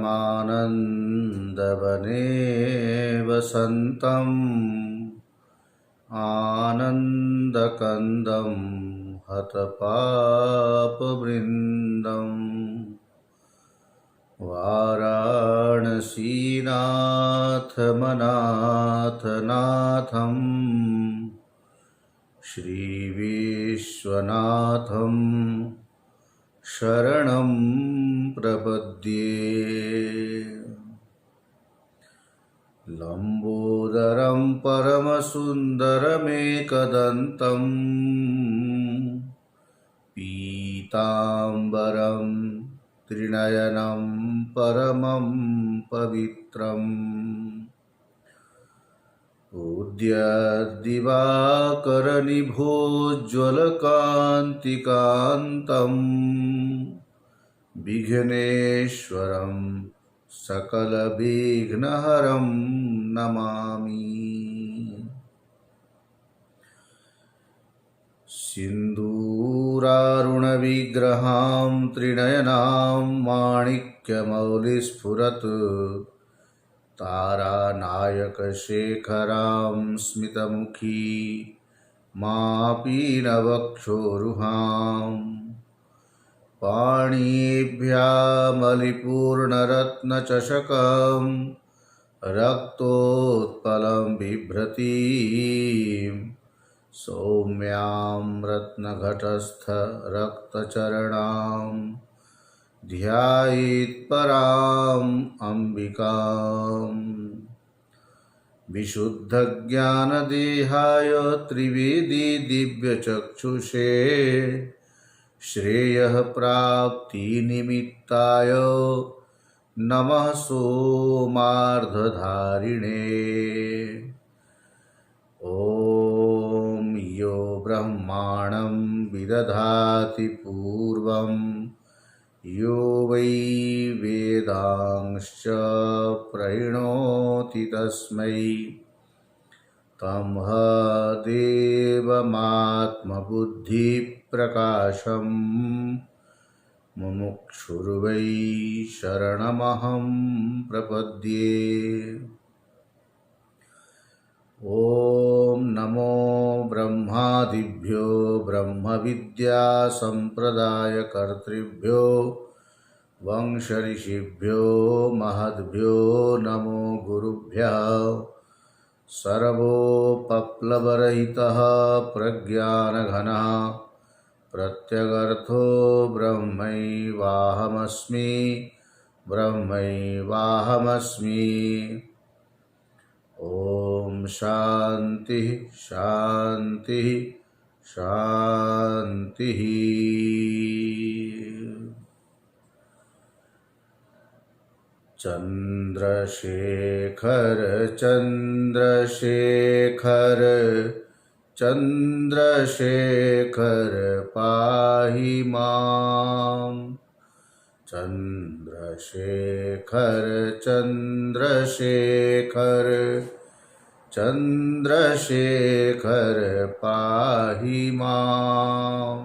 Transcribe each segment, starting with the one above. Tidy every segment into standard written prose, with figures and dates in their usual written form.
परमानन्दवने वसन्तम् आनन्दकन्दं हतपापवृन्दम् वाराणसीनाथमनाथनाथं श्रीविश्वनाथं शरणं प्रपद्ये। लम्बोदरं परमसुन्दरमेकदन्तं पीताम्बरं त्रिनयनं परमं पवित्रम् उद्यद्दिवाकरनिभोज्ज्वलकान्तिकान्तं विघ्नेश्वरं सकलविघ्नहरं नमामि। सिन्दूरारुणविग्रहां त्रिनयनां माणिक्यमौलिस्फुरत् तारानायकशेखरां स्मितमुखी मापीनवक्षोरुहां पाणिभ्यामलिपूर्णरत्नचषकं रक्तोत्पलं बिभ्रतीं सौम्यां रत्नघटस्थरक्तचरणां ध्यायेत्पराम् अम्बिकाम्। विशुद्धज्ञानदेहाय त्रिवेदी दिव्यचक्षुषे श्रेयः प्राप्तिनिमित्ताय नमः सोमार्धधारिणे। ॐ यो ब्रह्माणं विदधाति पूर्वं यो वै वेदांश्च प्रणोति तस्मै तमः देवमात्मबुद्धिप्रकाशं मुमुक्षुर्वै शरणमहं प्रपद्ये। ॐ नमो ब्रह्मादिभ्यो ब्रह्मविद्यासम्प्रदायकर्तृभ्यो वंशऋषिभ्यो महद्भ्यो नमो गुरुभ्यः। सर्वोपप्लवरहितः प्रज्ञानघनः प्रत्यगर्थो ब्रह्मैवाहमस्मि ब्रह्मैवाहमस्मि। ॐ शांति शांति शांति। चंद्रशेखर चंद्रशेखर चंद्रशेखर पाहि मां। चंद्रशेखर चंद्रशेखर चंद्रशेखर पाहि मां।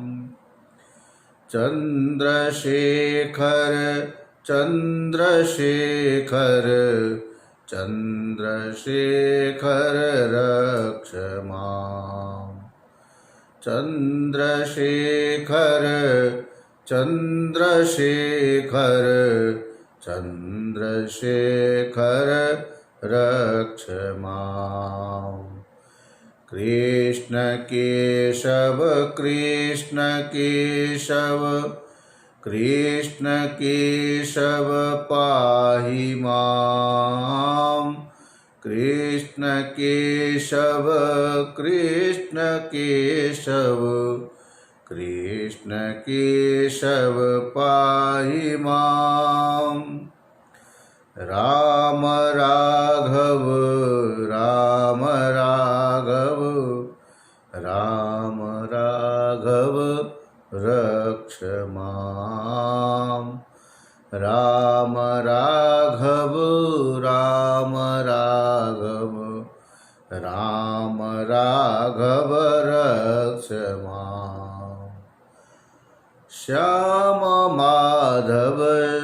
चंद्रशेखर चंद्रशेखर चंद्रशेखर रक्ष मां। चंद्रशेखर चंद्रशेखर चंद्रशेखर रक्ष मां। कृष्ण केशव कृष्ण केशव कृष्ण केशव पाहि मां। कृष्ण केशव कृष्ण केशव कृष्ण केशव पाहि मां। राम राघव राम राघव राम राघव रक्ष मां। राम राघव राम राघव राम राघव रक्ष मां। श्याम माधव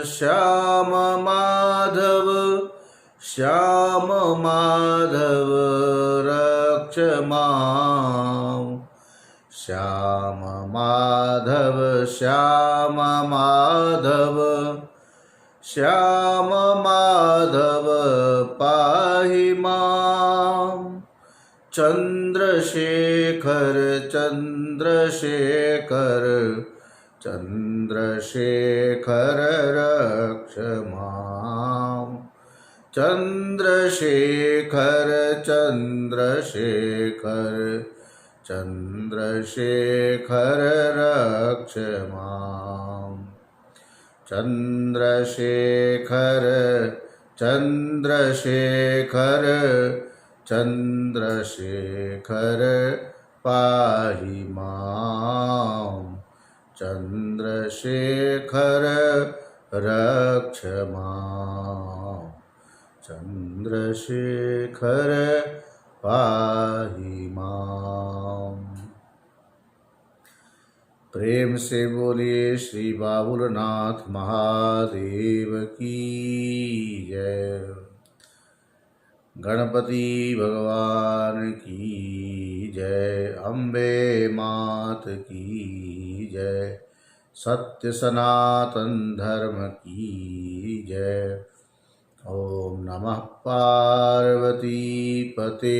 श्याम माधव माधव श्याम माधव रक्ष मां। श्याम माधव श्याम माधव श्याम माधव पाहि मां। चंद्रशेखर चंद्रशेखर चंद्रशेखर रक्ष मां। चंद्रशेखर चंद्रशेखर चंद्रशेखर रक्ष मां। चंद्रशेखर चंद्रशेखर चंद्रशेखर पाहि मां। चंद्रशेखर रक्ष मां। चंद्रशेखर पाहि मां। प्रेम से बोलिए श्री बाबुलनाथ महादेव की जय। गणपति भगवान की जय। अम्बे मात की जय। सत्य सनातन धर्म की जय। ओम नमः पार्वती पते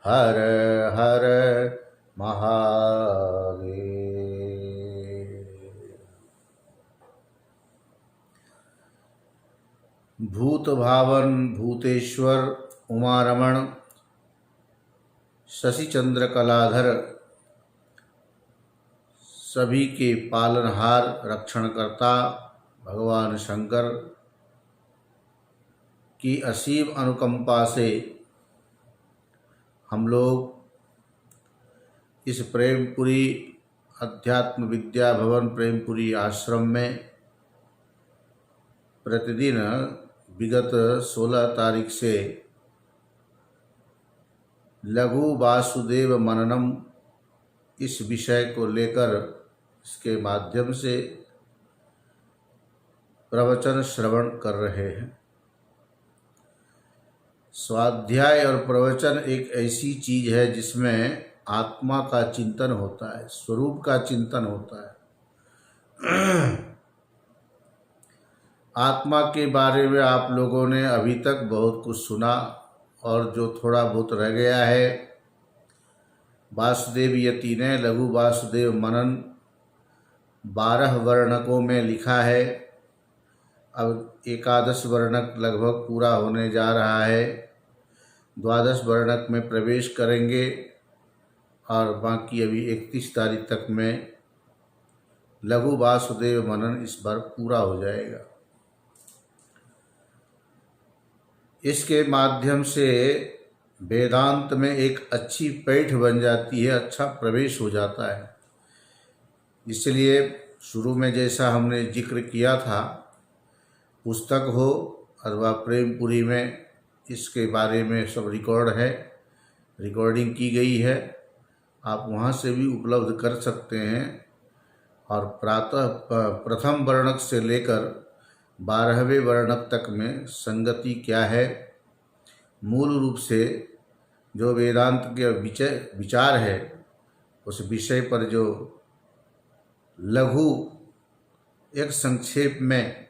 हर हर महादेव। भूत भावन भूतेश्वर उमारमण शशि चंद्र कलाधर सभी के पालनहार रक्षणकर्ता भगवान शंकर की असीम अनुकंपा से हम लोग इस प्रेमपुरी अध्यात्म विद्या भवन प्रेमपुरी आश्रम में प्रतिदिन विगत 16 तारीख से लघु वासुदेव मननम इस विषय को लेकर इसके माध्यम से प्रवचन श्रवण कर रहे हैं। स्वाध्याय और प्रवचन एक ऐसी चीज है जिसमें आत्मा का चिंतन होता है, स्वरूप का चिंतन होता है। आत्मा के बारे में आप लोगों ने अभी तक बहुत कुछ सुना और जो थोड़ा बहुत रह गया है, वासुदेव यति ने लघु वासुदेव मनन 12 वर्णकों में लिखा है। अब 11 वर्णक लगभग पूरा होने जा रहा है। 12 वर्णक में प्रवेश करेंगे और बाकी अभी 31 तारीख तक में लघु वासुदेव मनन इस बार पूरा हो जाएगा। इसके माध्यम से वेदांत में एक अच्छी पैठ बन जाती है, अच्छा प्रवेश हो जाता है। इसलिए शुरू में जैसा हमने जिक्र किया था, पुस्तक हो अथवा प्रेमपुरी में इसके बारे में सब रिकॉर्ड है, रिकॉर्डिंग की गई है, आप वहाँ से भी उपलब्ध कर सकते हैं। और प्रातः प्रथम वर्णक से लेकर 12वें वर्णक तक में संगति क्या है, मूल रूप से जो वेदांत के विचार है उस विषय पर जो लघु एक संक्षेप में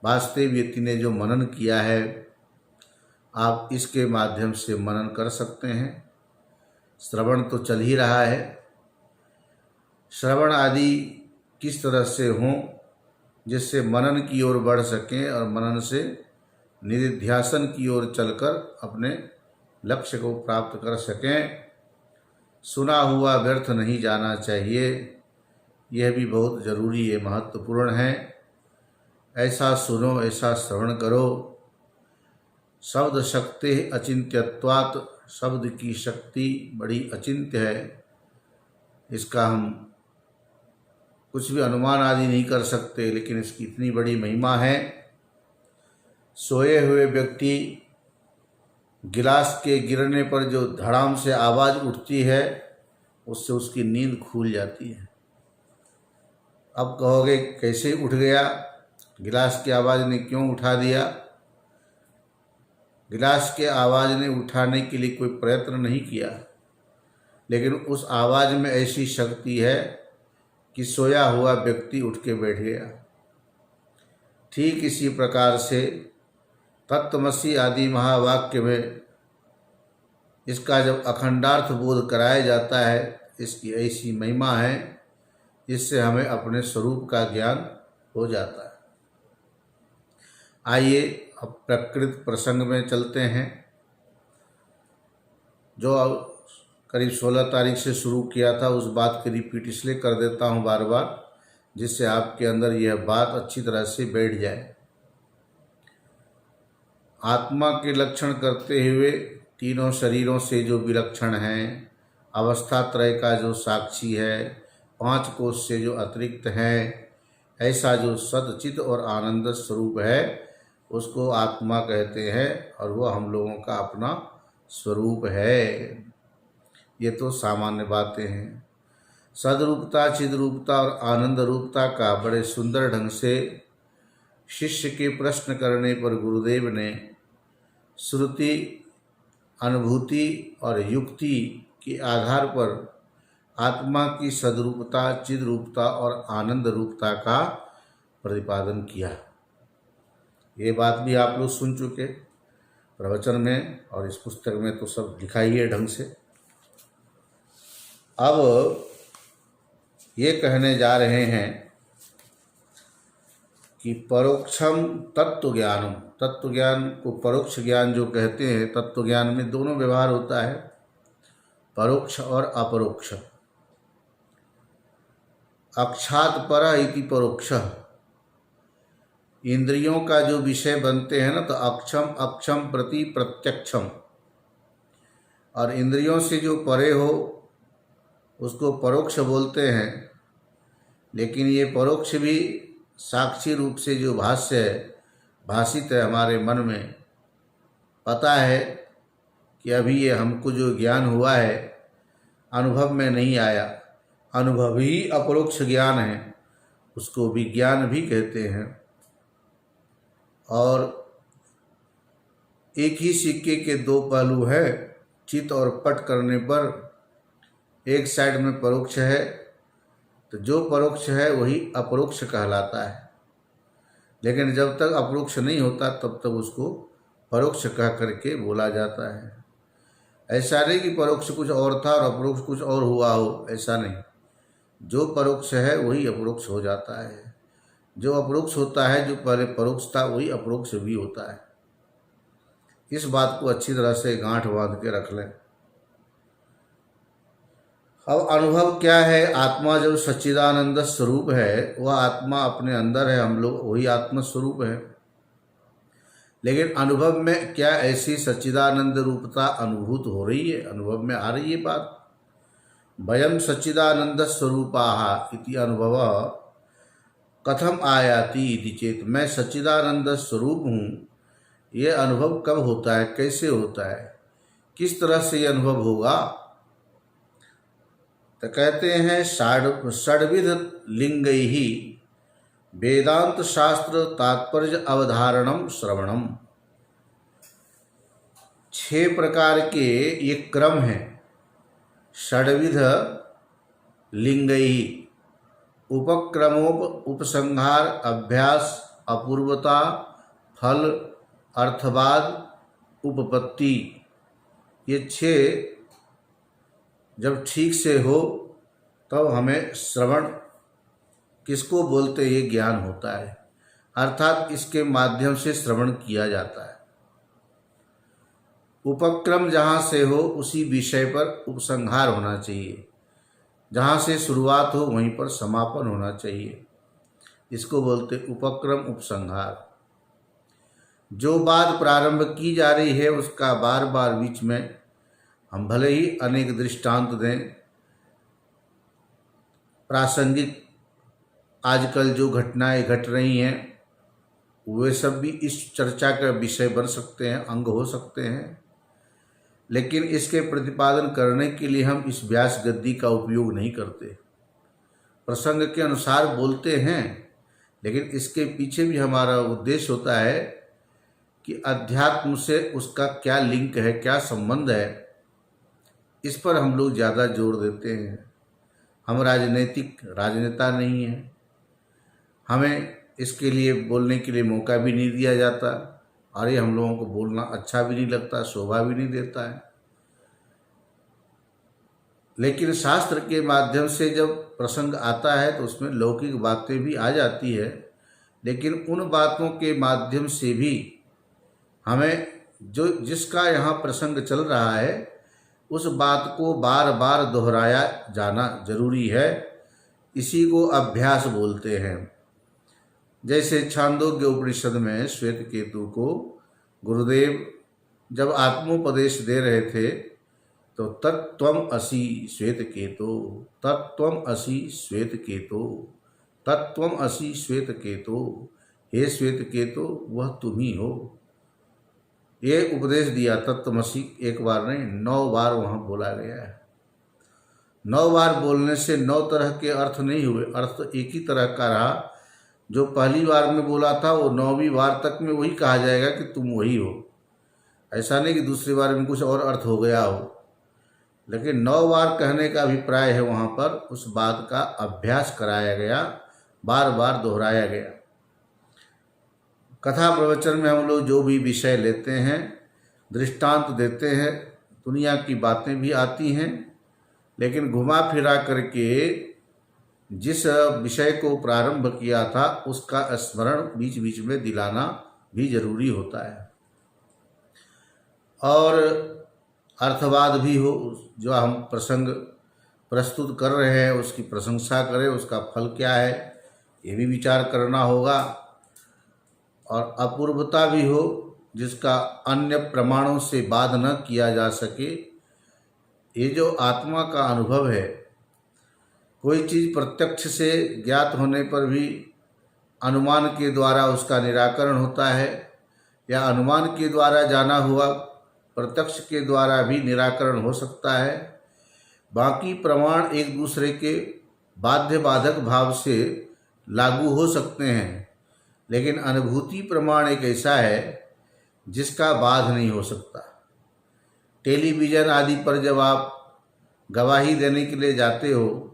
वासुदेव यति ने जो मनन किया है, आप इसके माध्यम से मनन कर सकते हैं। श्रवण तो चल ही रहा है। श्रवण आदि किस तरह से हों जिससे मनन की ओर बढ़ सकें और मनन से निधिध्यासन की ओर चलकर अपने लक्ष्य को प्राप्त कर सकें। सुना हुआ व्यर्थ नहीं जाना चाहिए, यह भी बहुत ज़रूरी है, महत्वपूर्ण है। ऐसा सुनो, ऐसा श्रवण करो। शब्द शक्ति अचिंत्यत्वात्, शब्द की शक्ति बड़ी अचिंत्य है, इसका हम कुछ भी अनुमान आदि नहीं कर सकते, लेकिन इसकी इतनी बड़ी महिमा है। सोए हुए व्यक्ति गिलास के गिरने पर जो धड़ाम से आवाज़ उठती है, उससे उसकी नींद खुल जाती है। अब कहोगे कैसे उठ गया, गिलास की आवाज़ ने क्यों उठा दिया? गिलास के आवाज़ ने उठाने के लिए कोई प्रयत्न नहीं किया, लेकिन उस आवाज़ में ऐसी शक्ति है कि सोया हुआ व्यक्ति उठ के बैठ गया। ठीक इसी प्रकार से तत्त्वमसि आदि महावाक्य में इसका जब अखंडार्थ बोध कराया जाता है, इसकी ऐसी महिमा है, इससे हमें अपने स्वरूप का ज्ञान हो जाता है। आइए अब प्रकृत प्रसंग में चलते हैं, जो करीब 16 तारीख से शुरू किया था। उस बात की रिपीट इसलिए कर देता हूँ बार बार, जिससे आपके अंदर यह बात अच्छी तरह से बैठ जाए। आत्मा के लक्षण करते हुए तीनों शरीरों से जो विलक्षण हैं, अवस्था त्रय का जो साक्षी है, 5 कोश से जो अतिरिक्त है, ऐसा जो सदचित और आनंद स्वरूप है, उसको आत्मा कहते हैं, और वह हम लोगों का अपना स्वरूप है। ये तो सामान्य बातें हैं। सदरूपता, चिद्रूपता और आनंद रूपता का बड़े सुंदर ढंग से शिष्य के प्रश्न करने पर गुरुदेव ने श्रुति, अनुभूति और युक्ति के आधार पर आत्मा की सदरूपता, चिद्रूपता और आनंद रूपता का प्रतिपादन किया। ये बात भी आप लोग सुन चुके प्रवचन में, और इस पुस्तक में तो सब लिखा ही है ढंग से। अब ये कहने जा रहे हैं कि परोक्षम तत्व ज्ञानम, तत्व ज्ञान को परोक्ष ज्ञान जो कहते हैं, तत्व ज्ञान में दोनों व्यवहार होता है, परोक्ष और अपरोक्ष। अक्षात पर इति परोक्ष, इंद्रियों का जो विषय बनते हैं ना, तो अक्षम अक्षम प्रति प्रत्यक्षम, और इंद्रियों से जो परे हो उसको परोक्ष बोलते हैं। लेकिन ये परोक्ष भी साक्षी रूप से जो भाष्य है, भाषित है हमारे मन में, पता है कि अभी ये हमको जो ज्ञान हुआ है अनुभव में नहीं आया, अनुभव ही अपरोक्ष ज्ञान है, उसको विज्ञान भी कहते हैं। और एक ही सिक्के के दो पहलू है, चित और पट करने पर एक साइड में परोक्ष है, तो जो परोक्ष है वही अपरोक्ष कहलाता है। लेकिन जब तक अपरोक्ष नहीं होता तब तक उसको परोक्ष कह करके बोला जाता है। ऐसा नहीं कि परोक्ष कुछ और था और अपरोक्ष कुछ और हुआ हो, ऐसा नहीं। जो परोक्ष है वही अपरोक्ष हो जाता है, जो अपरोक्ष होता है, जो पहले परोक्ष था वही अपरोक्ष भी होता है। इस बात को अच्छी तरह से गांठ बांध के रख लें। अब अनुभव क्या है? आत्मा जो सच्चिदानंद स्वरूप है, वह आत्मा अपने अंदर है, हम लोग वही आत्म स्वरूप है। लेकिन अनुभव में क्या ऐसी सच्चिदानंद रूपता अनुभूत हो रही है? अनुभव में आ रही है बात। वयम सच्चिदानंद स्वरूपाः इति अनुभव कथम आयाति इति चेत, मैं सच्चिदानंद स्वरूप हूँ, ये अनुभव कब होता है, कैसे होता है, किस तरह से ये अनुभव होगा? तो कहते हैं षड्विध लिंगैः वेदांत शास्त्र तात्पर्य अवधारणम श्रवणम। 6 प्रकार के ये क्रम हैं। षड्विध लिंगैः, उपसंहार, अभ्यास, अपूर्वता, फल, अर्थवाद, उपपत्ति। ये 6 जब ठीक से हो तब हमें श्रवण किसको बोलते, ये ज्ञान होता है। अर्थात इसके माध्यम से श्रवण किया जाता है। उपक्रम जहाँ से हो उसी विषय पर उपसंहार होना चाहिए, जहाँ से शुरुआत हो वहीं पर समापन होना चाहिए। इसको बोलते उपक्रम, उपसंहार। जो बात प्रारंभ की जा रही है उसका बार बार बीच में हम भले ही अनेक दृष्टांत दें, प्रासंगिक आजकल जो घटनाएं घट रही हैं वे सब भी इस चर्चा का विषय बन सकते हैं, अंग हो सकते हैं। लेकिन इसके प्रतिपादन करने के लिए हम इस व्यास गद्दी का उपयोग नहीं करते। प्रसंग के अनुसार बोलते हैं, लेकिन इसके पीछे भी हमारा उद्देश्य होता है कि अध्यात्म से उसका क्या लिंक है, क्या संबंध है, इस पर हम लोग ज़्यादा जोर देते हैं। हम राजनेता नहीं हैं, हमें इसके लिए बोलने के लिए मौका भी नहीं दिया जाता और ये हम लोगों को बोलना अच्छा भी नहीं लगता, शोभा भी नहीं देता है। लेकिन शास्त्र के माध्यम से जब प्रसंग आता है तो उसमें लौकिक बातें भी आ जाती है, लेकिन उन बातों के माध्यम से भी हमें जिसका यहाँ प्रसंग चल रहा है उस बात को बार बार दोहराया जाना जरूरी है। इसी को अभ्यास बोलते हैं। जैसे छांदोग्य उपनिषद में श्वेत केतु को गुरुदेव जब आत्मोपदेश दे रहे थे तो तत्त्वम असि श्वेत केतो, तत्त्वम असि श्वेत केतो, तत्त्वम असि श्वेत केतो, हे श्वेत केतो वह तुम ही हो। ये उपदेश दिया तत्त्वमसि, एक बार नहीं 9 बार वहाँ बोला गया है। 9 बार बोलने से 9 तरह के अर्थ नहीं हुए, अर्थ तो एक ही तरह का रहा। जो पहली बार में बोला था वो 9वीं बार तक में वही कहा जाएगा कि तुम वही हो। ऐसा नहीं कि दूसरी बार में कुछ और अर्थ हो गया हो, लेकिन 9 बार कहने का अभिप्राय है वहाँ पर उस बात का अभ्यास कराया गया, बार बार दोहराया गया। कथा प्रवचन में हम लोग जो भी विषय लेते हैं, दृष्टांत देते हैं, दुनिया की बातें भी आती हैं, लेकिन घुमा फिरा करके जिस विषय को प्रारंभ किया था उसका स्मरण बीच बीच में दिलाना भी जरूरी होता है। और अर्थवाद भी हो, जो हम प्रसंग प्रस्तुत कर रहे हैं उसकी प्रशंसा करें, उसका फल क्या है ये भी विचार करना होगा। और अपूर्वता भी हो जिसका अन्य प्रमाणों से बाध न किया जा सके। ये जो आत्मा का अनुभव है, कोई चीज़ प्रत्यक्ष से ज्ञात होने पर भी अनुमान के द्वारा उसका निराकरण होता है, या अनुमान के द्वारा जाना हुआ प्रत्यक्ष के द्वारा भी निराकरण हो सकता है। बाकी प्रमाण एक दूसरे के बाध्य बाधक भाव से लागू हो सकते हैं, लेकिन अनुभूति प्रमाण एक ऐसा है जिसका बाध नहीं हो सकता। टेलीविज़न आदि पर जब आप गवाही देने के लिए जाते हो,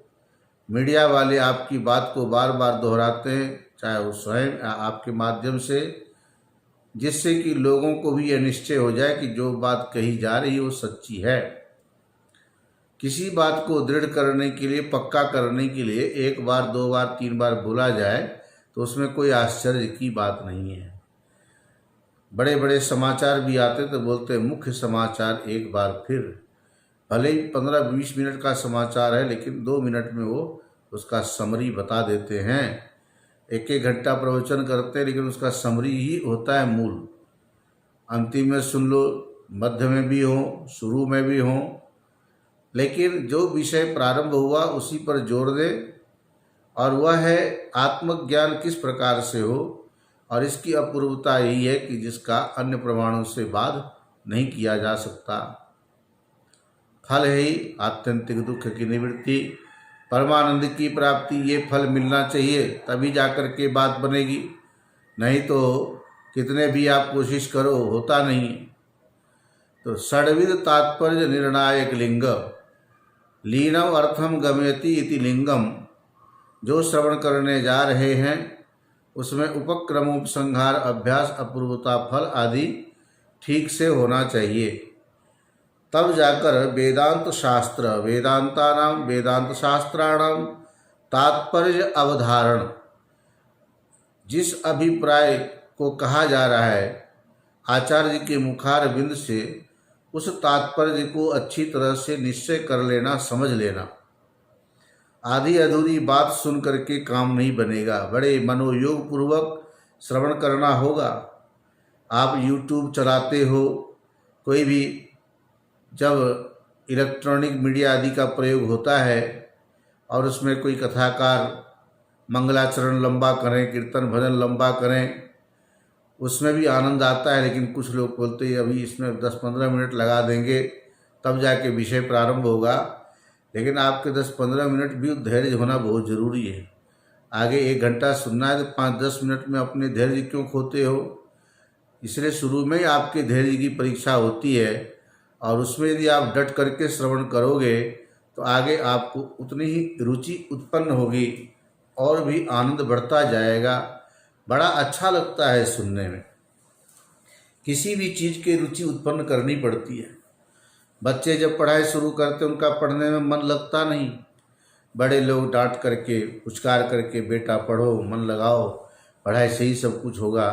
मीडिया वाले आपकी बात को बार बार दोहराते हैं, चाहे वो स्वयं आपके माध्यम से, जिससे कि लोगों को भी यह निश्चय हो जाए कि जो बात कही जा रही है वो सच्ची है। किसी बात को दृढ़ करने के लिए, पक्का करने के लिए 1 बार 2 बार 3 बार बोला जाए तो उसमें कोई आश्चर्य की बात नहीं है। बड़े बड़े समाचार भी आते तो बोलते मुख्य समाचार एक बार फिर, भले ही 15-20 मिनट का समाचार है लेकिन 2 मिनट में वो उसका समरी बता देते हैं। 1-1 घंटा प्रवचन करते हैं लेकिन उसका समरी ही होता है मूल। अंतिम में सुन लो, मध्य में भी हो, शुरू में भी हो, लेकिन जो विषय प्रारंभ हुआ उसी पर जोर दे, और वह है आत्मज्ञान किस प्रकार से हो। और इसकी अपूर्वता यही है कि जिसका अन्य प्रमाणों से बाध नहीं किया जा सकता। फल है ही आत्यंतिक दुख की निवृत्ति, परमानंद की प्राप्ति। ये फल मिलना चाहिए तभी जाकर के बात बनेगी, नहीं तो कितने भी आप कोशिश करो होता नहीं। तो षड्विध तात्पर्य निर्णायक लिंग लीनम अर्थम गमयति इति लिंगम, जो श्रवण करने जा रहे हैं उसमें उपक्रमोपसंहार, अभ्यास, अपूर्वता, फल आदि ठीक से होना चाहिए। तब जाकर वेदांत शास्त्र, वेदांत शास्त्राणाम तात्पर्य अवधारण, जिस अभिप्राय को कहा जा रहा है आचार्य के मुखार बिंद से, उस तात्पर्य को अच्छी तरह से निश्चय कर लेना, समझ लेना। आधी अधूरी बात सुन करके काम नहीं बनेगा, बड़े मनोयोग पूर्वक श्रवण करना होगा। आप YouTube चलाते हो, कोई भी जब इलेक्ट्रॉनिक मीडिया आदि का प्रयोग होता है और उसमें कोई कथाकार मंगलाचरण लंबा करें, कीर्तन भजन लंबा करें, उसमें भी आनंद आता है। लेकिन कुछ लोग बोलते हैं अभी इसमें 10-15 मिनट लगा देंगे तब जाके विषय प्रारंभ होगा। लेकिन आपके 10-15 मिनट भी धैर्य होना बहुत ज़रूरी है। आगे 1 घंटा सुनना है तो 5-10 मिनट में अपने धैर्य क्यों खोते हो? इसलिए शुरू में ही आपके धैर्य की परीक्षा होती है, और उसमें यदि आप डट करके श्रवण करोगे तो आगे आपको उतनी ही रुचि उत्पन्न होगी और भी आनंद बढ़ता जाएगा। बड़ा अच्छा लगता है सुनने में। किसी भी चीज़ की रुचि उत्पन्न करनी पड़ती है। बच्चे जब पढ़ाई शुरू करते उनका पढ़ने में मन लगता नहीं। बड़े लोग डांट करके पुचकार करके बेटा पढ़ो, मन लगाओ, पढ़ाई से ही सब कुछ होगा।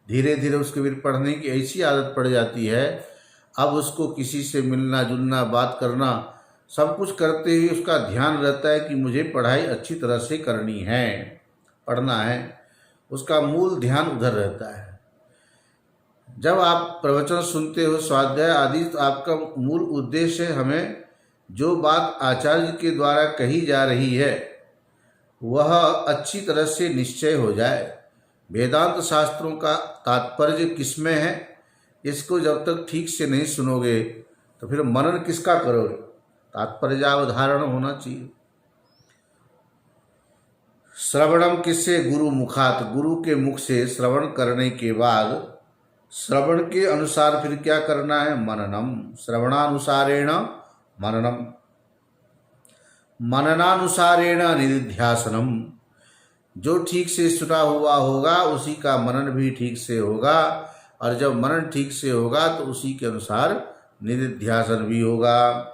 धीरे धीरे उसके फिर पढ़ने की ऐसी आदत पड़ जाती है, अब उसको किसी से मिलना जुलना बात करना सब कुछ करते हुए उसका ध्यान रहता है कि मुझे पढ़ाई अच्छी तरह से करनी है, पढ़ना है। उसका मूल ध्यान उधर रहता है। जब आप प्रवचन सुनते हो, स्वाध्याय आदि, तो आपका मूल उद्देश्य है हमें जो बात आचार्य के द्वारा कही जा रही है वह अच्छी तरह से निश्चय हो जाए। वेदांत शास्त्रों का तात्पर्य किसमें है, इसको जब तक ठीक से नहीं सुनोगे तो फिर मनन किसका करोगे। तात्पर्यावधारण होना चाहिए। श्रवणम किससे, गुरु मुखात, गुरु के मुख से श्रवण करने के बाद श्रवण के अनुसार फिर क्या करना है, मननम। श्रवणानुसारेण मननम, मननानुसारेण निधिध्यासनम। जो ठीक से सुना हुआ होगा उसी का मनन भी ठीक से होगा, और जब मनन ठीक से होगा तो उसी के अनुसार निधिध्यासन भी होगा।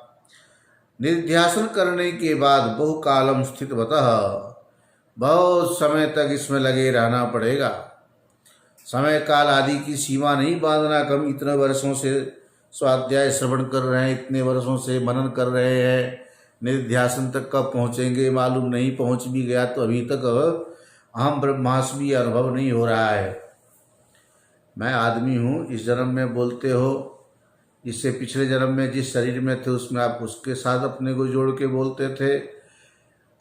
निधिध्यासन करने के बाद बहुकालम स्थितवतः, बहुत समय तक इसमें लगे रहना पड़ेगा। समय काल आदि की सीमा नहीं बांधना। कम इतने वर्षों से स्वाध्याय श्रवण कर रहे हैं, इतने वर्षों से मनन कर रहे हैं, निधिध्यासन तक कब पहुँचेंगे मालूम नहीं। पहुँच भी गया तो अभी तक अहम ब्रह्मास्मि अनुभव नहीं हो रहा है। मैं आदमी हूँ, इस जन्म में बोलते हो, इससे पिछले जन्म में जिस शरीर में थे उसमें आप उसके साथ अपने को जोड़ के बोलते थे।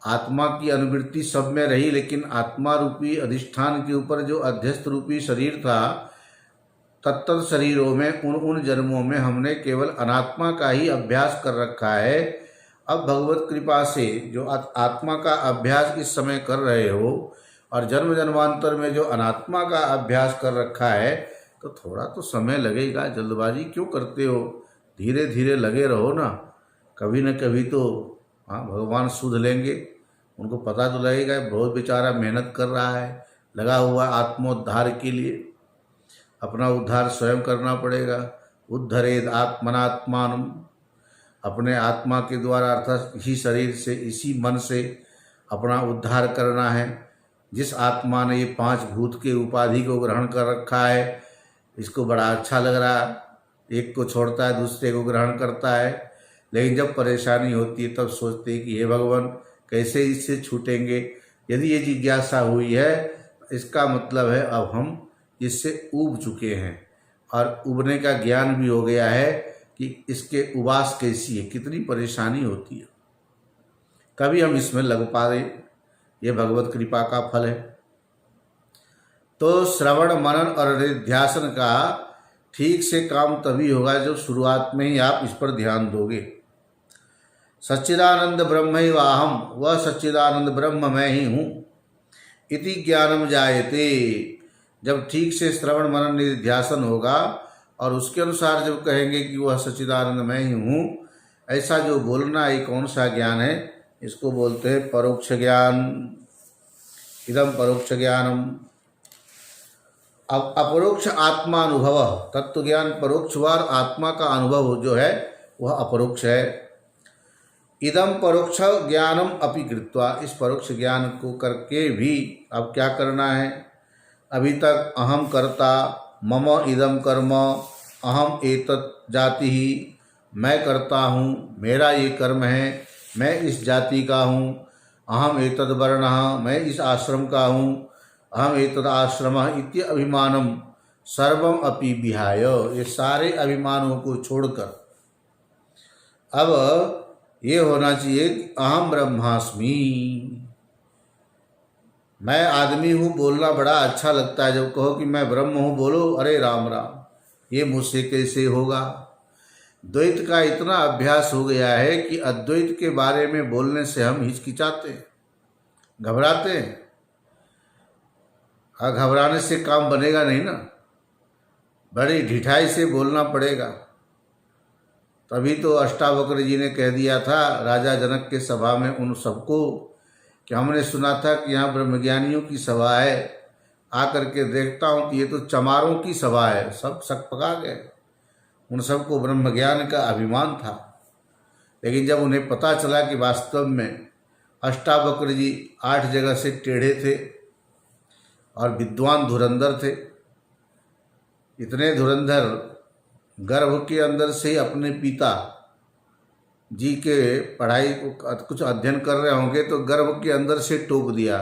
आत्मा की अनुवृत्ति सब में रही, लेकिन आत्मा रूपी अधिष्ठान के ऊपर जो अध्यस्त रूपी शरीर था, तत्त शरीरों में उन जन्मों में हमने केवल अनात्मा का ही अभ्यास कर रखा है। अब भगवत कृपा से जो आत्मा का अभ्यास इस समय कर रहे हो और जन्म जन्मांतर में जो अनात्मा का अभ्यास कर रखा है, तो थोड़ा तो समय लगेगा। जल्दबाजी क्यों करते हो, धीरे धीरे लगे रहो ना। कभी न कभी तो हाँ भगवान सुध लेंगे। उनको पता तो लगेगा बहुत बेचारा मेहनत कर रहा है, लगा हुआ आत्मोद्धार के लिए। अपना उद्धार स्वयं करना पड़ेगा। उद्धरेद आत्मनात्मानम, अपने आत्मा के द्वारा अर्थात इसी शरीर से इसी मन से अपना उद्धार करना है। जिस आत्मा ने ये 5 भूत के उपाधि को ग्रहण कर रखा है, इसको बड़ा अच्छा लग रहा है, एक को छोड़ता है दूसरे को ग्रहण करता है, लेकिन जब परेशानी होती है तब सोचते हैं कि हे भगवान कैसे इससे छूटेंगे। यदि ये जिज्ञासा हुई है, इसका मतलब है अब हम इससे ऊब चुके हैं और उबने का ज्ञान भी हो गया है कि इसके उबास कैसी है, कितनी परेशानी होती है। कभी हम इसमें लग पा रहे, ये भगवत कृपा का फल है। तो श्रवण मनन और निधिध्यासन का ठीक से काम तभी होगा जब शुरुआत में ही आप इस पर ध्यान दोगे। सच्चिदानंद ब्रह्मैवाहम, वह सच्चिदानंद ब्रह्म मैं ही हूँ, इति ज्ञानम जायते। जब ठीक से श्रवण मनन निधिध्यासन होगा और उसके अनुसार जब कहेंगे कि वह सच्चिदानंद मैं ही हूँ, ऐसा जो बोलना ये कौन सा ज्ञान है, इसको बोलते हैं परोक्ष ज्ञान। इदम परोक्ष ज्ञानम। अब अपरोक्ष आत्मानुभव, तत्व ज्ञान परोक्ष व आत्मा का अनुभव जो है वह अपरोक्ष है। इदम परोक्ष ज्ञानम अपि कृत्वा, इस परोक्ष ज्ञान को करके भी अब क्या करना है। अभी तक अहम कर्ता, मम इदम कर्म, अहम एतत् जाति ही, मैं करता हूँ, मेरा ये कर्म है, मैं इस जाति का हूँ। अहम एतद् वर्णः, मैं इस आश्रम का हूँ। अहम एतद् आश्रमः इति अभिमानम सर्वम अपि विहाय, ये सारे अभिमानों को छोड़कर अब ये होना चाहिए कि अहम ब्रह्मास्मि, मैं आदमी हूँ। बोलना बड़ा अच्छा लगता है, जब कहो कि मैं ब्रह्म हूँ बोलो, अरे राम राम, ये मुझसे कैसे होगा। द्वैत का इतना अभ्यास हो गया है कि अद्वैत के बारे में बोलने से हम हिचकिचाते हैं, घबराते हैं। हाँ, घबराने से काम बनेगा नहीं ना। बड़ी ढिठाई से बोलना पड़ेगा। तभी तो अष्टावक्र जी ने कह दिया था राजा जनक के सभा में उन सबको कि हमने सुना था कि यहाँ ब्रह्मज्ञानियों की सभा है, आकर के देखता हूँ कि ये तो चमारों की सभा है। सब सकपका गए। उन सबको ब्रह्म ज्ञान का अभिमान था, लेकिन जब उन्हें पता चला कि वास्तव में अष्टावक्र जी 8 जगह से टेढ़े थे और विद्वान धुरंधर थे, इतने धुरंधर गर्भ के अंदर से ही अपने पिता जी के पढ़ाई को कुछ अध्ययन कर रहे होंगे तो गर्भ के अंदर से टोक दिया।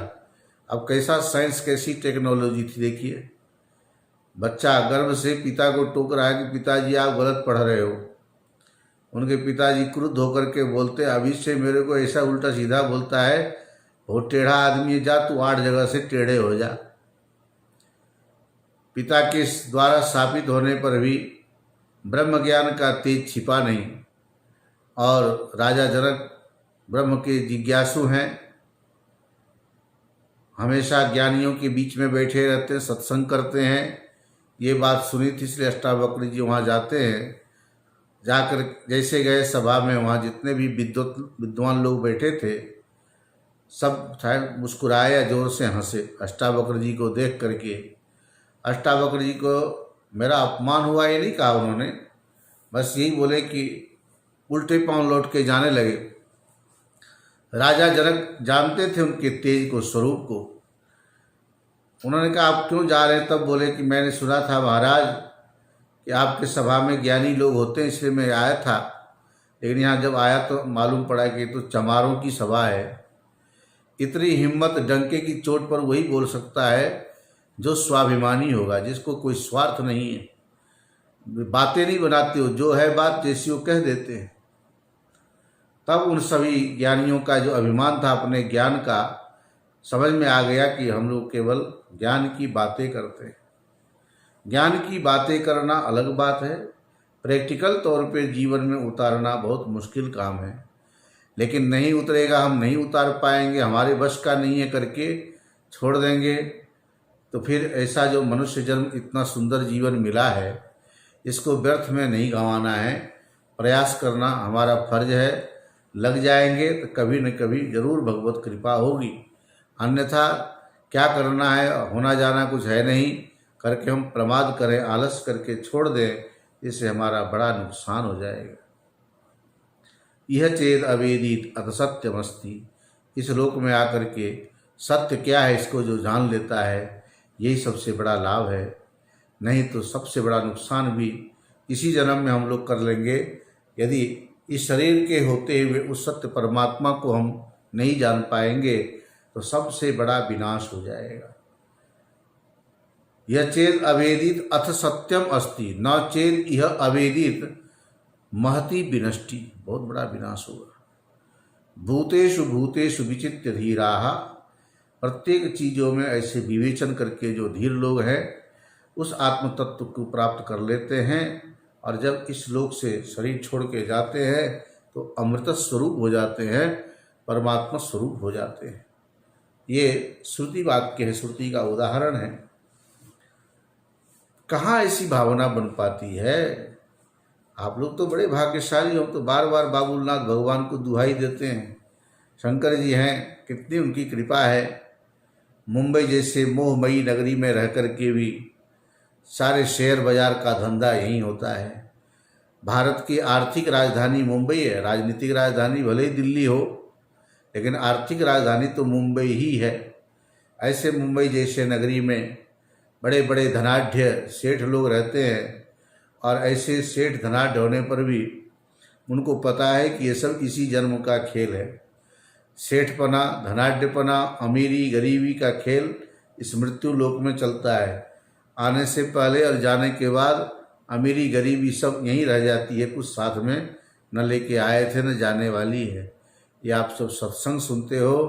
अब कैसा साइंस, कैसी टेक्नोलॉजी थी देखिए। बच्चा गर्भ से पिता को टोक रहा है कि पिताजी आप गलत पढ़ रहे हो। उनके पिताजी क्रुद्ध होकर के बोलते अभी से मेरे को ऐसा उल्टा सीधा बोलता है, वो टेढ़ा आदमी है, जा तू 8 जगह से टेढ़े हो जा। पिता के द्वारा स्थापित होने पर भी ब्रह्म ज्ञान का तेज छिपा नहीं और राजा जनक ब्रह्म के जिज्ञासु हैं, हमेशा ज्ञानियों के बीच में बैठे रहते हैं, सत्संग करते हैं। ये बात सुनी थी इसलिए अष्टावक्र जी वहाँ जाते हैं। जाकर जैसे गए सभा में, वहाँ जितने भी विद्वान लोग बैठे थे सब शायद मुस्कुराए या जोर से हंसे अष्टावक्र जी को देख करके। अष्टावक्र जी को मेरा अपमान हुआ ये नहीं कहा उन्होंने, बस यही बोले कि उल्टे पांव लौट के जाने लगे। राजा जनक जानते थे उनके तेज को, स्वरूप को। उन्होंने कहा आप क्यों जा रहे हैं? तब बोले कि मैंने सुना था महाराज कि आपके सभा में ज्ञानी लोग होते हैं, इसलिए मैं आया था, लेकिन यहाँ जब आया तो मालूम पड़ा कि तो चमारों की सभा है। इतनी हिम्मत डंके की चोट पर वही बोल सकता है जो स्वाभिमानी होगा, जिसको कोई स्वार्थ नहीं है। बातें नहीं बनाते हो, जो है बात जैसी वो कह देते हैं। तब उन सभी ज्ञानियों का जो अभिमान था अपने ज्ञान का, समझ में आ गया कि हम लोग केवल ज्ञान की बातें करते हैं। ज्ञान की बातें करना अलग बात है, प्रैक्टिकल तौर पे जीवन में उतारना बहुत मुश्किल काम है। लेकिन नहीं उतरेगा, हम नहीं उतार पाएंगे, हमारे बस का नहीं है करके छोड़ देंगे तो फिर ऐसा जो मनुष्य जन्म इतना सुंदर जीवन मिला है इसको व्यर्थ में नहीं गंवाना है। प्रयास करना हमारा फर्ज है। लग जाएंगे तो कभी न कभी जरूर भगवत कृपा होगी, अन्यथा क्या करना है, होना जाना कुछ है नहीं करके हम प्रमाद करें, आलस करके छोड़ दें, इससे हमारा बड़ा नुकसान हो जाएगा। यह चेद अवेदित अत सत्यमस्ति, इस लोक में आकर के सत्य क्या है इसको जो जान लेता है यही सबसे बड़ा लाभ है। नहीं तो सबसे बड़ा नुकसान भी इसी जन्म में हम लोग कर लेंगे यदि इस शरीर के होते हुए उस सत्य परमात्मा को हम नहीं जान पाएंगे तो सबसे बड़ा विनाश हो जाएगा। यह चेद अवेदित अथ सत्यम अस्ति न चेद यह अवेदित महती विनष्टि, बहुत बड़ा विनाश होगा। भूतेषु भूतेषु विचित्य धीराः, प्रत्येक चीज़ों में ऐसे विवेचन करके जो धीर लोग हैं उस आत्म तत्व को प्राप्त कर लेते हैं और जब इस लोक से शरीर छोड़ के जाते हैं तो अमृत स्वरूप हो जाते हैं, परमात्मा स्वरूप हो जाते हैं। ये श्रुति वाक्य है, श्रुति का उदाहरण है। कहाँ ऐसी भावना बन पाती है? आप लोग तो बड़े भाग्यशाली हो, तो बार बार बाबुलनाथ भगवान को दुहाई देते हैं। शंकर जी हैं, कितनी उनकी कृपा है। मुंबई जैसे मोहमयी नगरी में रह कर के भी सारे शेयर बाजार का धंधा यहीं होता है। भारत की आर्थिक राजधानी मुंबई है, राजनीतिक राजधानी भले ही दिल्ली हो, लेकिन आर्थिक राजधानी तो मुंबई ही है। ऐसे मुंबई जैसे नगरी में बड़े बड़े धनाढ्य सेठ लोग रहते हैं और ऐसे सेठ धनाढ्य होने पर भी उनको पता है कि ये सब इसी जन्म का खेल है। सेठपना, धनाढ्यपना, अमीरी गरीबी का खेल इस मृत्यु लोक में चलता है। आने से पहले और जाने के बाद अमीरी गरीबी सब यहीं रह जाती है, कुछ साथ में न लेके आए थे न जाने वाली है। ये आप सब सत्संग सुनते हो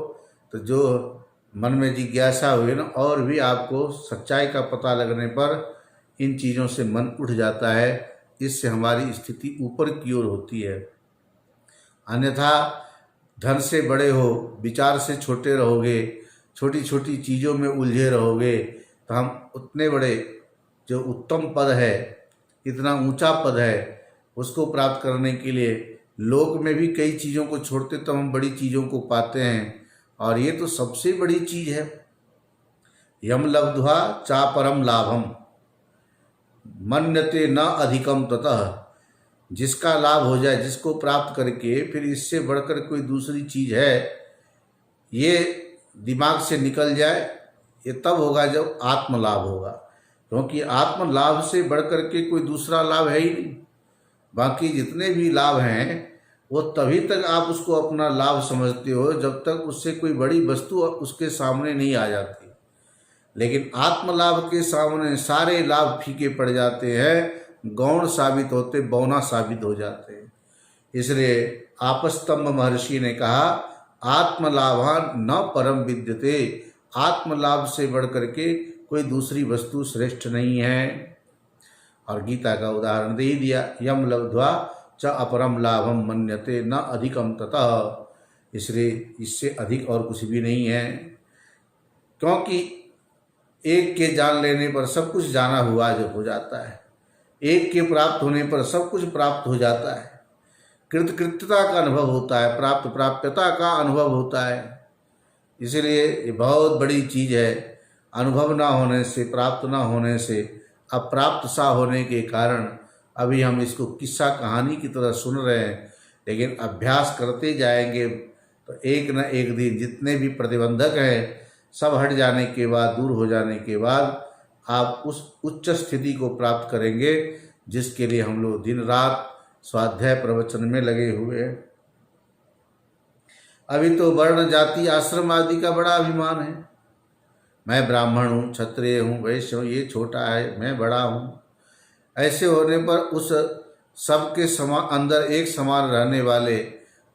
तो जो मन में जिज्ञासा हुई ना, और भी आपको सच्चाई का पता लगने पर इन चीज़ों से मन उठ जाता है। इससे हमारी स्थिति ऊपर की ओर होती है। अन्यथा धन से बड़े हो, विचार से छोटे रहोगे, छोटी छोटी चीज़ों में उलझे रहोगे तो हम उतने बड़े जो उत्तम पद है, इतना ऊंचा पद है, उसको प्राप्त करने के लिए लोक में भी कई चीज़ों को छोड़ते तो हम बड़ी चीज़ों को पाते हैं, और ये तो सबसे बड़ी चीज़ है। यम लब्ध्वा चा परम लाभम मन्यते न अधिकम ततः। जिसका लाभ हो जाए, जिसको प्राप्त करके फिर इससे बढ़कर कोई दूसरी चीज़ है, ये दिमाग से निकल जाए, ये तब होगा जब आत्मलाभ होगा। क्योंकि आत्मलाभ से बढ़कर के कोई दूसरा लाभ है ही नहीं। बाकी जितने भी लाभ हैं वो तभी तक आप उसको अपना लाभ समझते हो जब तक उससे कोई बड़ी वस्तु उसके सामने नहीं आ जाती। लेकिन आत्मलाभ के सामने सारे लाभ फीके पड़ जाते हैं, गौण साबित होते, बौना साबित हो जाते हैं। इसलिए आपस्तंभ महर्षि ने कहा, आत्मलाभान न परम विद्यते। आत्मलाभ से बढ़कर के कोई दूसरी वस्तु श्रेष्ठ नहीं है। और गीता का उदाहरण दे ही दिया, यम लब्ध्वा च अपरम लाभम मन्यते न अधिकम ततः। इसलिए इससे अधिक और कुछ भी नहीं है। क्योंकि एक के जान लेने पर सब कुछ जाना हुआ जो हो जाता है, एक के प्राप्त होने पर सब कुछ प्राप्त हो जाता है। कृतकृत्यता का अनुभव होता है, प्राप्त प्राप्यता का अनुभव होता है। इसलिए ये बहुत बड़ी चीज़ है। अनुभव ना होने से, प्राप्त ना होने से, अप्राप्त सा होने के कारण अभी हम इसको किस्सा कहानी की तरह सुन रहे हैं। लेकिन अभ्यास करते जाएंगे तो एक न एक दिन जितने भी प्रतिबंधक हैं सब हट जाने के बाद, दूर हो जाने के बाद आप उस उच्च स्थिति को प्राप्त करेंगे जिसके लिए हम लोग दिन रात स्वाध्याय प्रवचन में लगे हुए हैं। अभी तो वर्ण जाति आश्रम आदि का बड़ा अभिमान है। मैं ब्राह्मण हूँ, क्षत्रिय हूँ, वैश्य हूँ, ये छोटा है, मैं बड़ा हूँ। ऐसे होने पर उस सबके अंदर एक समान रहने वाले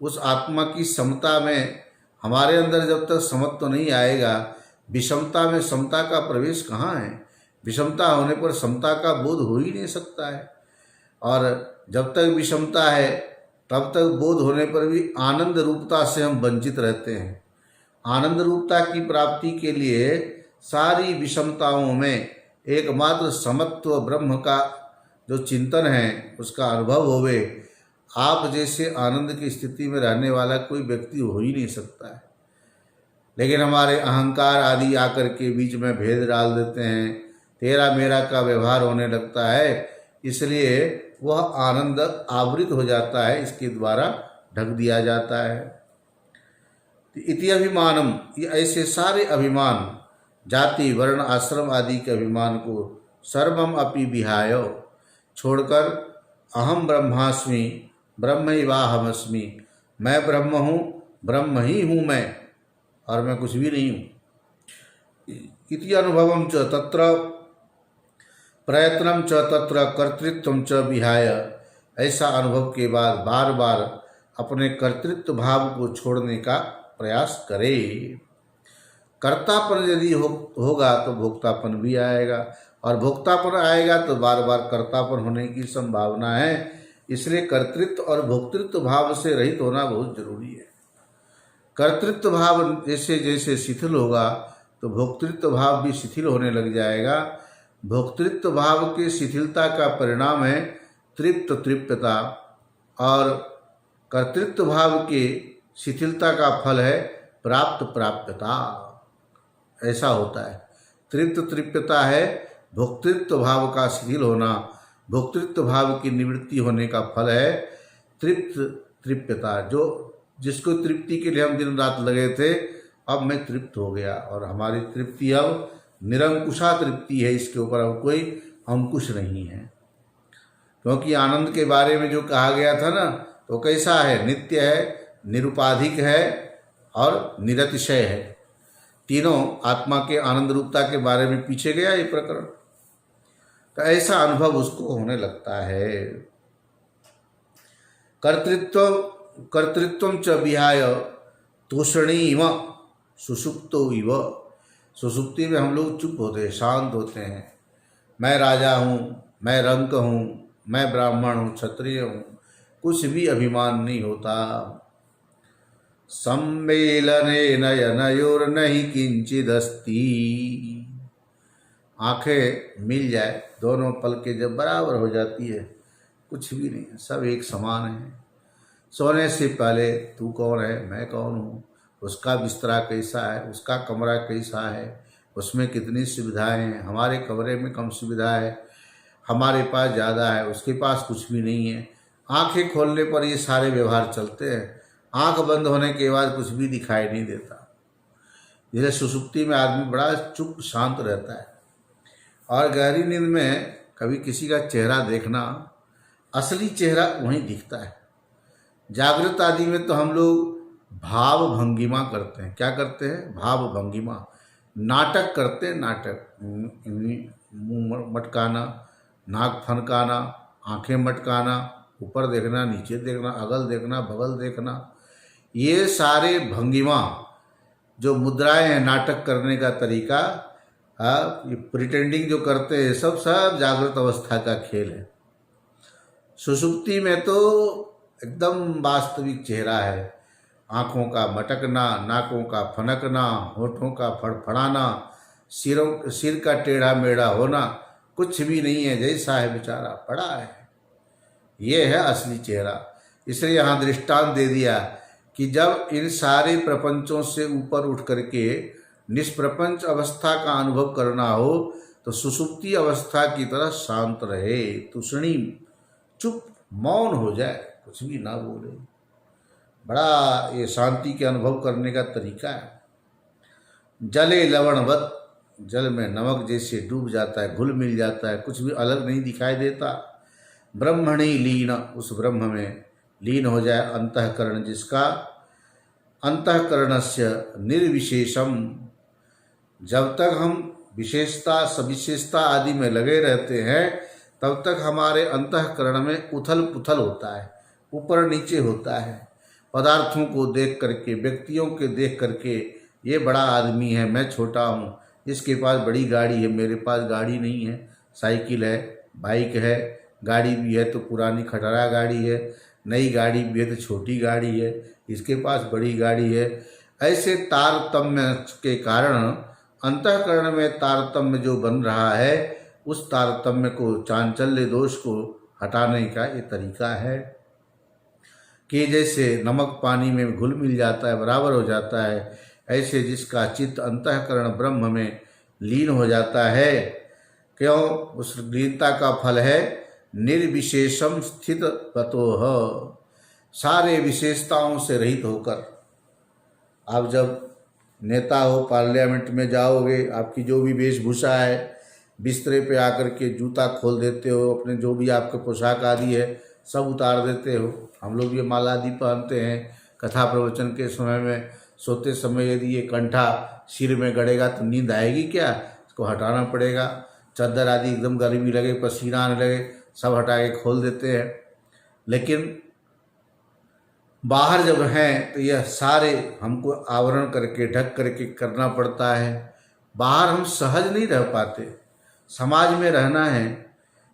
उस आत्मा की समता में हमारे अंदर जब तक समत्व नहीं आएगा, विषमता में समता का प्रवेश कहाँ है। विषमता होने पर समता का बोध हो ही नहीं सकता है। और जब तक विषमता है तब तक बोध होने पर भी आनंद रूपता से हम वंचित रहते हैं। आनंद रूपता की प्राप्ति के लिए सारी विषमताओं में एकमात्र समत्व ब्रह्म का जो चिंतन है उसका अनुभव होवे। आप जैसे आनंद की स्थिति में रहने वाला कोई व्यक्ति हो ही नहीं सकता है। लेकिन हमारे अहंकार आदि आकर के बीच में भेद डाल देते हैं, तेरा मेरा का व्यवहार होने लगता है, इसलिए वह आनंद आवृत हो जाता है, इसके द्वारा ढक दिया जाता है। इति अभिमानम, ये ऐसे सारे अभिमान, जाति वर्ण आश्रम आदि के अभिमान को सर्वम अपि विहाय छोड़कर अहम ब्रह्मास्मि ब्रह्मैवाहमस्मि, मैं ब्रह्म हूँ, ब्रह्म ही हूँ मैं, और मैं कुछ भी नहीं हूँ। इति अनुभवम च तत्र प्रयत्नम च तत्र कर्तृत्वम च विहाय, ऐसा अनुभव के बाद बार बार अपने कर्तृत्व भाव को छोड़ने का प्रयास करे। कर्तापन यदि होगा तो भोक्तापन भी आएगा, और भोक्तापन आएगा तो बार बार कर्तापन होने की संभावना है। इसलिए कर्तृत्व और भोक्तृत्व भाव से रहित होना बहुत जरूरी है। कर्तृत्व भाव जैसे जैसे शिथिल होगा तो भोक्तृत्व भाव भी शिथिल होने लग जाएगा। भोक्तृत्व भाव के शिथिलता का परिणाम है तृप्त तृप्यता, और कर्तृत्व भाव के शिथिलता का फल है प्राप्त प्राप्यता। ऐसा होता है। तृप्त तृप्यता है भोक्तृत्व भाव का शिथिल होना, भोक्तृत्व भाव की निवृत्ति होने का फल है तृप्त तृप्यता। जो जिसको तृप्ति के लिए हम दिन रात लगे थे, अब मैं तृप्त हो गया, और हमारी तृप्ति अब निरंकुशा तृप्ति है, इसके ऊपर अब कोई अंकुश नहीं है। क्योंकि आनंद के बारे में जो कहा गया था ना, तो कैसा है, नित्य है, निरुपाधिक है और निरतिशय है। तीनों आत्मा के आनंद रूपता के बारे में पीछे गया ये प्रकरण। तो ऐसा अनुभव उसको होने लगता है। कर्तृत्वम च विहाय तूषणीम सुषुप्तो इव, सुषुप्ति में हम लोग चुप होते हैं, शांत होते हैं। मैं राजा हूँ, मैं रंक हूँ, मैं ब्राह्मण हूँ, क्षत्रिय हूँ, कुछ भी अभिमान नहीं होता। सम्मेलने नयनयोर्नहि किंचिदस्ति, आंखें मिल जाए, दोनों पलकें जब बराबर हो जाती है, कुछ भी नहीं है, सब एक समान है। सोने से पहले तू कौन है, मैं कौन हूँ, उसका बिस्तरा कैसा है, उसका कमरा कैसा है, उसमें कितनी सुविधाएं हैं, हमारे कमरे में कम सुविधा है, हमारे पास ज़्यादा है, उसके पास कुछ भी नहीं है। आंखें खोलने पर ये सारे व्यवहार चलते हैं, आंख बंद होने के बाद कुछ भी दिखाई नहीं देता। जैसे सुसुप्ति में आदमी बड़ा चुप शांत रहता है, और गहरी नींद में कभी किसी का चेहरा देखना, असली चेहरा वहीं दिखता है। जागृत आदि में तो हम लोग भाव भंगिमा करते हैं। क्या करते हैं? भाव भंगिमा, नाटक करते हैं। नाटक, मुंह मटकाना, नाक फनकाना, आंखें मटकाना, ऊपर देखना, नीचे देखना, अगल देखना, बगल देखना, ये सारे भंगिमा जो मुद्राएं हैं, नाटक करने का तरीका, ये प्रिटेंडिंग जो करते हैं, सब जागृत अवस्था का खेल है। सुषुप्ति में तो एकदम वास्तविक चेहरा है। आँखों का मटकना, नाकों का फनकना, होठों का फड़फड़ाना, सिर का टेढ़ा मेढ़ा होना, कुछ भी नहीं है, जैसा है बेचारा पड़ा है। ये है असली चेहरा। इसलिए यहाँ दृष्टांत दे दिया कि जब इन सारे प्रपंचों से ऊपर उठ करके निष्प्रपंच अवस्था का अनुभव करना हो तो सुषुप्ति अवस्था की तरह शांत रहे, तुषणी, चुप, मौन हो जाए, कुछ भी ना बोले। बड़ा ये शांति के अनुभव करने का तरीका है। जले लवणवत, जल में नमक जैसे डूब जाता है, घुल मिल जाता है, कुछ भी अलग नहीं दिखाई देता। ब्रह्मणि लीन, उस ब्रह्म में लीन हो जाए अंतःकरण, जिसका अंतःकरणस्य निर्विशेषम। जब तक हम विशेषता सविशेषता आदि में लगे रहते हैं तब तक हमारे अंतःकरण में उथल पुथल होता है, ऊपर नीचे होता है। पदार्थों को देख करके, व्यक्तियों के देख करके, ये बड़ा आदमी है, मैं छोटा हूँ, इसके पास बड़ी गाड़ी है, मेरे पास गाड़ी नहीं है, साइकिल है, बाइक है, गाड़ी भी है तो पुरानी खटारा गाड़ी है, नई गाड़ी भी है तो छोटी गाड़ी है, इसके पास बड़ी गाड़ी है। ऐसे तारतम्य के कारण अंतःकरण में तारतम्य जो बन रहा है, उस तारतम्य को, चांचल्य दोष को हटाने का ये तरीका है कि जैसे नमक पानी में घुल मिल जाता है, बराबर हो जाता है, ऐसे जिसका चित्त अंतःकरण ब्रह्म में लीन हो जाता है, क्यों? उस लीनता का फल है निर्विशेषम स्थित ततोह, सारे विशेषताओं से रहित होकर। आप जब नेता हो, पार्लियामेंट में जाओगे, आपकी जो भी वेशभूषा है, बिस्तरे पे आकर के जूता खोल देते हो, अपने जो भी आपके पोशाक आदि है सब उतार देते हो। हम लोग ये माला आदि पहनते हैं। कथा प्रवचन के समय में सोते समय यदि ये कंठा सिर में गड़ेगा तो नींद आएगी क्या? इसको हटाना पड़ेगा। चादर आदि एकदम गर्मी लगे, पसीना आने लगे, सब हटा के खोल देते हैं। लेकिन बाहर जब हैं तो यह सारे हमको आवरण करके, ढक करके करना पड़ता है। बाहर हम सहज नहीं रह पाते। समाज में रहना है,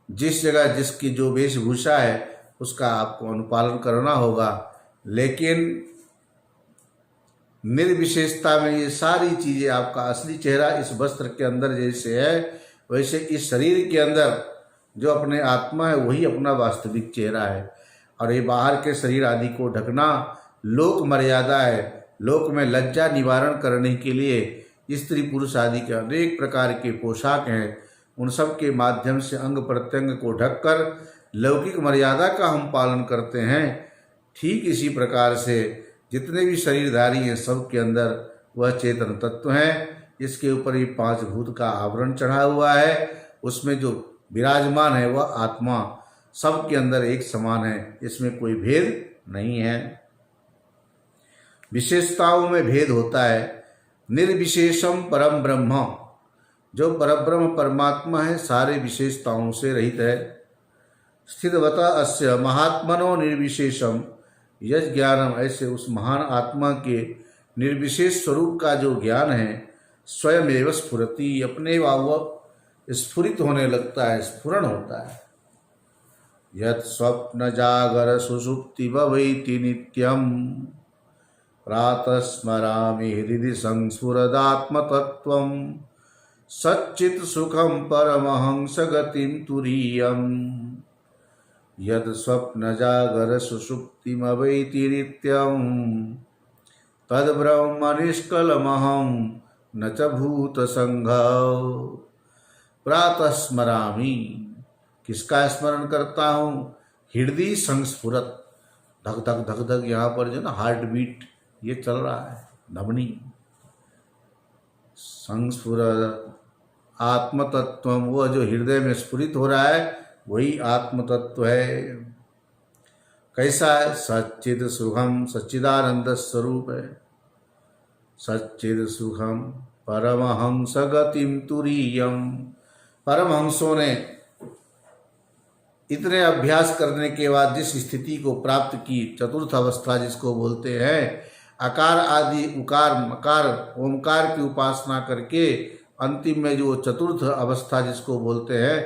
जिस जगह जिसकी जो वेशभूषा है उसका आपको अनुपालन करना होगा। लेकिन निर्विशेषता में ये सारी चीज़ें, आपका असली चेहरा इस वस्त्र के अंदर जैसे है, वैसे इस शरीर के अंदर जो अपने आत्मा है वही अपना वास्तविक चेहरा है। और ये बाहर के शरीर आदि को ढकना लोक मर्यादा है। लोक में लज्जा निवारण करने के लिए स्त्री पुरुष आदि के अनेक प्रकार के पोशाक हैं, उन सब के माध्यम से अंग प्रत्यंग को ढककर लौकिक मर्यादा का हम पालन करते हैं। ठीक इसी प्रकार से जितने भी शरीरधारी हैं सब के अंदर वह चेतन तत्व हैं। इसके ऊपर ये 5 भूत का आवरण चढ़ा हुआ है, उसमें जो विराजमान है वह आत्मा सब के अंदर एक समान है, इसमें कोई भेद नहीं है। विशेषताओं में भेद होता है। निर्विशेषम परम ब्रह्म, जो परब्रह्म परमात्मा है सारे विशेषताओं से रहित है। स्थितवता अस्य महात्मनो निर्विशेषम यज ज्ञानम, ऐसे उस महान आत्मा के निर्विशेष स्वरूप का जो ज्ञान है स्वयं एवं स्फुरति, अपने वह स्फुरित होने लगता है, स्फुरण होता है। यत् स्वप्न जागर सुषुप्ति भवैति नित्यम प्रातः स्मरामि हृदि संस्फुरदात्म तत्वम सच्चित सुखम परमहंस गतिम तुरीयम यद स्वप्न जागर सुषुप्तिमवैति नित्यम तद ब्रह्म निष्कलमहम न च भूत संघ। प्रातः स्मरामि, किसका स्मरण करता हूँ? हृदय संस्फुरत, धक धक धक धक, यहाँ पर जो ना हार्ट बीट ये चल रहा है, धमनी। संस्फुरत आत्म तत्व, वो जो हृदय में स्फुरित हो रहा है वही आत्म तत्व है। कैसा है? सच्चिद सुखम, सच्चिदानंद स्वरूप है। सच्चिद सुखम परमहंस गतिम तुरीयम, परमहंसों ने इतने अभ्यास करने के बाद जिस स्थिति को प्राप्त की, चतुर्थ अवस्था जिसको बोलते हैं, आकार आदि उकार मकार ओमकार की उपासना करके अंतिम में जो चतुर्थ अवस्था जिसको बोलते हैं,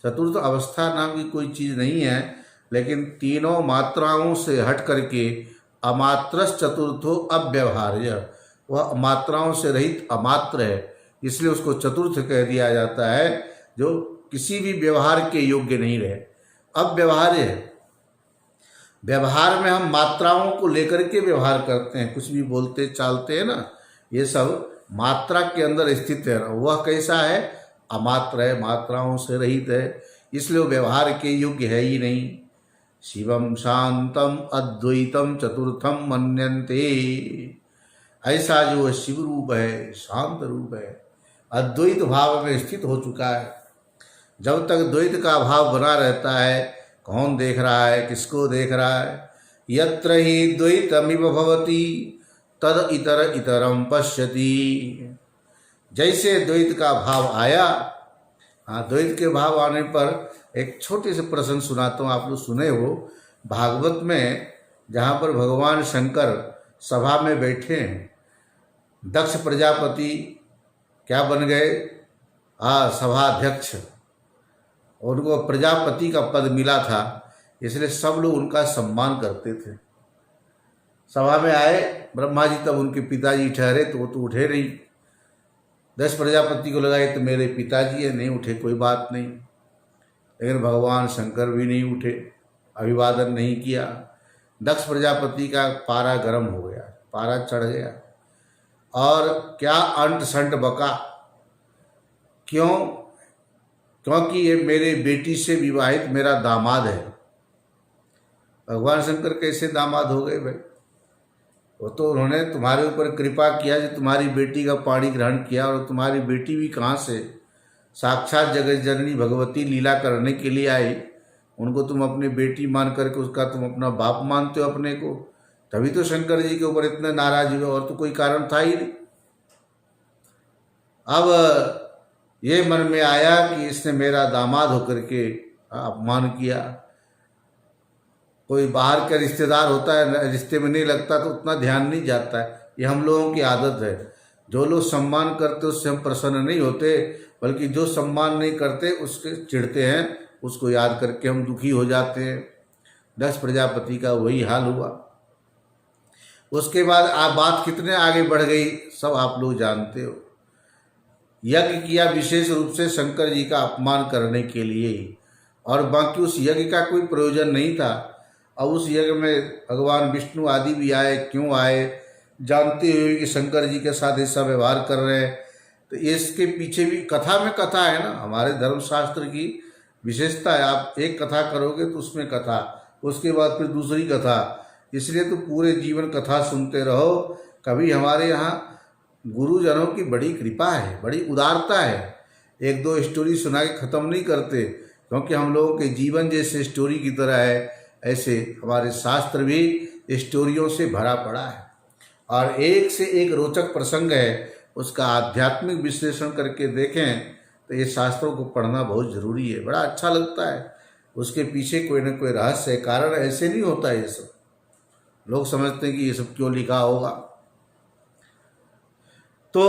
चतुर्थ अवस्था नाम की कोई चीज़ नहीं है, लेकिन तीनों मात्राओं से हट करके अमात्रस चतुर्थो अव्यवहार्य, वह मात्राओं से रहित अमात्र है, इसलिए उसको चतुर्थ कह दिया जाता है, जो किसी भी व्यवहार के योग्य नहीं रहे, अव्यवहार्य है। व्यवहार में हम मात्राओं को लेकर के व्यवहार करते हैं, कुछ भी बोलते चालते हैं ना, ये सब मात्रा के अंदर स्थित है। वह कैसा है? अमात्र है, मात्राओं से रहित है, इसलिए वो व्यवहार के योग्य है ही नहीं। शिवम शांतम अद्वैतम चतुर्थम मन्यन्ते, ऐसा जो शिव रूप है, शांत रूप है, अद्वैत भाव में स्थित हो चुका है। जब तक द्वैत का भाव बना रहता है, कौन देख रहा है, किसको देख रहा है? यत्र ही द्वैतमिव भवति तद इतर इतरम पश्यति। जैसे द्वैत का भाव आया, हाँ, द्वैत के भाव आने पर एक छोटे से प्रसंग सुनाता हूँ, आप लोग सुने हो। भागवत में जहाँ पर भगवान शंकर सभा में बैठे हैं, दक्ष प्रजापति क्या बन गए? सभाध्यक्ष, उनको प्रजापति का पद मिला था, इसलिए सब लोग उनका सम्मान करते थे। सभा में आए ब्रह्मा जी, तब उनके पिताजी ठहरे तो वो तो उठे नहीं। दक्ष प्रजापति को लगा ये तो मेरे पिताजी है, नहीं उठे, कोई बात नहीं। लेकिन भगवान शंकर भी नहीं उठे, अभिवादन नहीं किया। दक्ष प्रजापति का पारा गर्म हो गया, पारा चढ़ गया, और क्या अंट संट बका। क्यों? क्योंकि ये मेरे बेटी से विवाहित मेरा दामाद है। भगवान शंकर कैसे दामाद हो गए भाई? वो तो उन्होंने तुम्हारे ऊपर कृपा किया जो तुम्हारी बेटी का पाणी ग्रहण किया, और तुम्हारी बेटी भी कहाँ से? साक्षात जगत जननी भगवती लीला करने के लिए आई, उनको तुम अपनी बेटी मान करके उसका तुम अपना बाप मानते हो अपने को, तभी तो शंकर जी के ऊपर इतने नाराज हुए, और तो कोई कारण था ही नहीं। अब ये मन में आया कि इसने मेरा दामाद होकर के अपमान किया। कोई बाहर का रिश्तेदार होता है, रिश्ते में नहीं लगता तो उतना ध्यान नहीं जाता है, ये हम लोगों की आदत है। जो लोग सम्मान करते उससे हम प्रसन्न नहीं होते, बल्कि जो सम्मान नहीं करते उसके चिढ़ते हैं, उसको याद करके हम दुखी हो जाते हैं। दक्ष प्रजापति का वही हाल हुआ। उसके बाद बात कितने आगे बढ़ गई सब आप लोग जानते हो। यज्ञ किया विशेष रूप से शंकर जी का अपमान करने के लिए ही, और बाकी उस यज्ञ का कोई प्रयोजन नहीं था। अब उस यज्ञ में भगवान विष्णु आदि भी आए, क्यों आए? जानते हुए कि शंकर जी के साथ ऐसा व्यवहार कर रहे हैं, तो इसके पीछे भी कथा में कथा है ना। हमारे धर्मशास्त्र की विशेषता है, आप एक कथा करोगे तो उसमें कथा, उसके बाद फिर दूसरी कथा, इसलिए तो पूरे जीवन कथा सुनते रहो। कभी हमारे यहाँ गुरुजनों की बड़ी कृपा है, बड़ी उदारता है, एक दो स्टोरी सुना के ख़त्म नहीं करते, क्योंकि हम लोगों के जीवन जैसे स्टोरी की तरह है, ऐसे हमारे शास्त्र भी स्टोरियों से भरा पड़ा है, और एक से एक रोचक प्रसंग है। उसका आध्यात्मिक विश्लेषण करके देखें तो ये शास्त्रों को पढ़ना बहुत ज़रूरी है, बड़ा अच्छा लगता है। उसके पीछे कोई ना कोई रहस्य है, कारण ऐसे नहीं होता है। ये सब लोग समझते हैं कि ये सब क्यों लिखा होगा। तो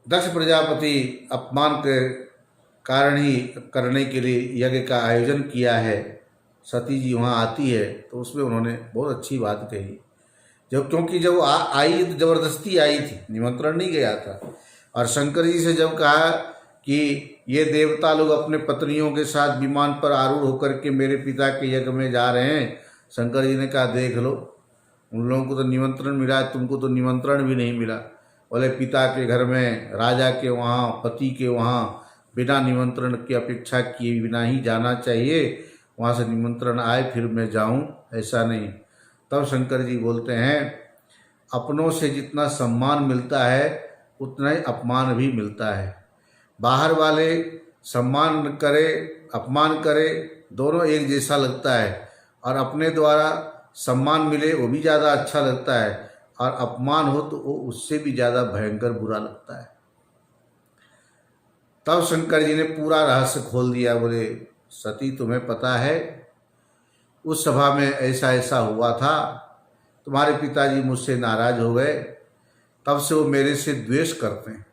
दक्ष प्रजापति अपमान के कारण ही करने के लिए यज्ञ का आयोजन किया है। सती जी वहाँ आती है तो उसमें उन्होंने बहुत अच्छी बात कही, क्योंकि जब आई तो ज़बरदस्ती आई थी, निमंत्रण नहीं गया था। और शंकर जी से जब कहा कि ये देवता लोग अपने पत्नियों के साथ विमान पर आरूढ़ होकर के मेरे पिता के यज्ञ में जा रहे हैं। शंकर जी ने कहा देख लो, उन लोगों को तो निमंत्रण मिला है, तुमको तो निमंत्रण भी नहीं मिला। बोले पिता के घर में, राजा के वहाँ, पति के वहाँ बिना निमंत्रण की अपेक्षा किए बिना ही जाना चाहिए। वहाँ से निमंत्रण आए फिर मैं जाऊँ, ऐसा नहीं। तब शंकर जी बोलते हैं अपनों से जितना सम्मान मिलता है उतना ही अपमान भी मिलता है। बाहर वाले सम्मान करे अपमान करे दोनों एक जैसा लगता है, और अपने द्वारा सम्मान मिले वो भी ज़्यादा अच्छा लगता है, और अपमान हो तो वो उससे भी ज़्यादा भयंकर बुरा लगता है। तब शंकर जी ने पूरा रहस्य खोल दिया। बोले सती तुम्हें पता है उस सभा में ऐसा ऐसा हुआ था, तुम्हारे पिताजी मुझसे नाराज हो गए, तब से वो मेरे से द्वेष करते हैं,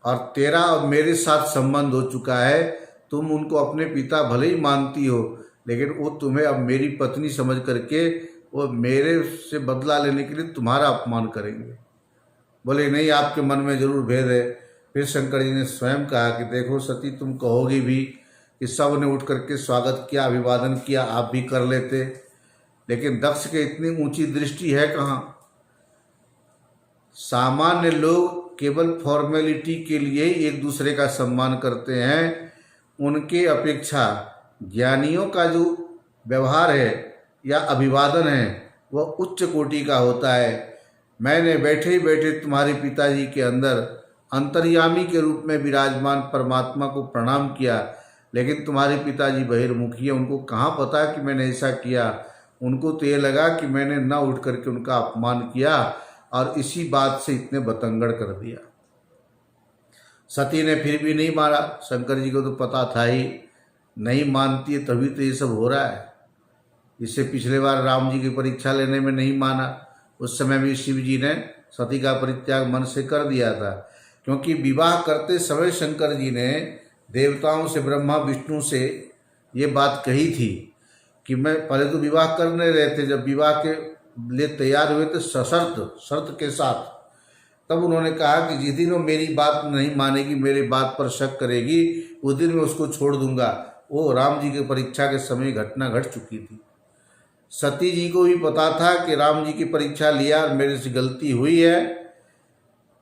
और तेरा और मेरे साथ संबंध हो चुका है। तुम उनको अपने पिता भले ही मानती हो, लेकिन वो तुम्हें अब मेरी पत्नी समझ करके वो मेरे से बदला लेने के लिए तुम्हारा अपमान करेंगे। बोले नहीं, आपके मन में जरूर भेद है। फिर शंकर जी ने स्वयं कहा कि देखो सती, तुम कहोगी भी कि सब ने उठ करके स्वागत किया, अभिवादन किया, आप भी कर लेते, लेकिन दक्ष के इतनी ऊंची दृष्टि है कहाँ। सामान्य लोग केवल फॉर्मेलिटी के लिए ही एक दूसरे का सम्मान करते हैं। उनके अपेक्षा ज्ञानियों का जो व्यवहार है या अभिवादन है वह उच्च कोटि का होता है। मैंने बैठे ही बैठे तुम्हारे पिताजी के अंदर अंतर्यामी के रूप में विराजमान परमात्मा को प्रणाम किया, लेकिन तुम्हारे पिताजी बहिर्मुखी है, उनको कहाँ पता कि मैंने ऐसा किया। उनको तो ये लगा कि मैंने न उठ करके उनका अपमान किया, और इसी बात से इतने बतंगड़ कर दिया। सती ने फिर भी नहीं मारा। शंकर जी को तो पता था ही, नहीं मानती है तभी तो ये सब हो रहा है। इससे पिछले बार राम जी की परीक्षा लेने में नहीं माना, उस समय भी शिव जी ने सती का परित्याग मन से कर दिया था, क्योंकि विवाह करते समय शंकर जी ने देवताओं से, ब्रह्मा विष्णु से ये बात कही थी कि मैं पहले तो विवाह कर नहीं रहे थे, जब विवाह के लिए तैयार हुए थे शर्त के साथ, तब उन्होंने कहा कि जिस दिन वो मेरी बात नहीं मानेगी, मेरी बात पर शक करेगी, उस दिन मैं उसको छोड़ दूंगा। वो राम जी की परीक्षा के समय घटना घट चुकी थी। सती जी को भी पता था कि राम जी की परीक्षा लिया और मेरे से गलती हुई है,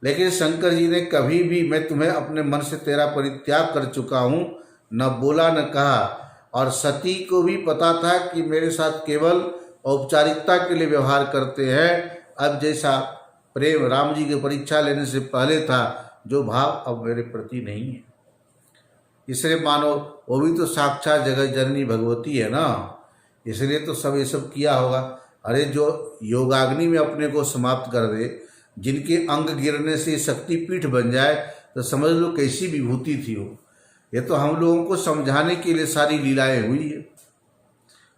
लेकिन शंकर जी ने कभी भी मैं तुम्हें अपने मन से तेरा परित्याग कर चुका हूँ न बोला न कहा। और सती को भी पता था कि मेरे साथ केवल औपचारिकता के लिए व्यवहार करते हैं। अब जैसा प्रेम राम जी की परीक्षा लेने से पहले था, जो भाव अब मेरे प्रति नहीं है। इसलिए मानो वो भी तो साक्षात जगत जननी भगवती है ना, इसलिए तो सब ये सब किया होगा। अरे जो योगाग्नि में अपने को समाप्त कर दे, जिनके अंग गिरने से शक्तिपीठ बन जाए, तो समझ लो कैसी विभूति थी वो। ये तो हम लोगों को समझाने के लिए सारी लीलाएं हुई है।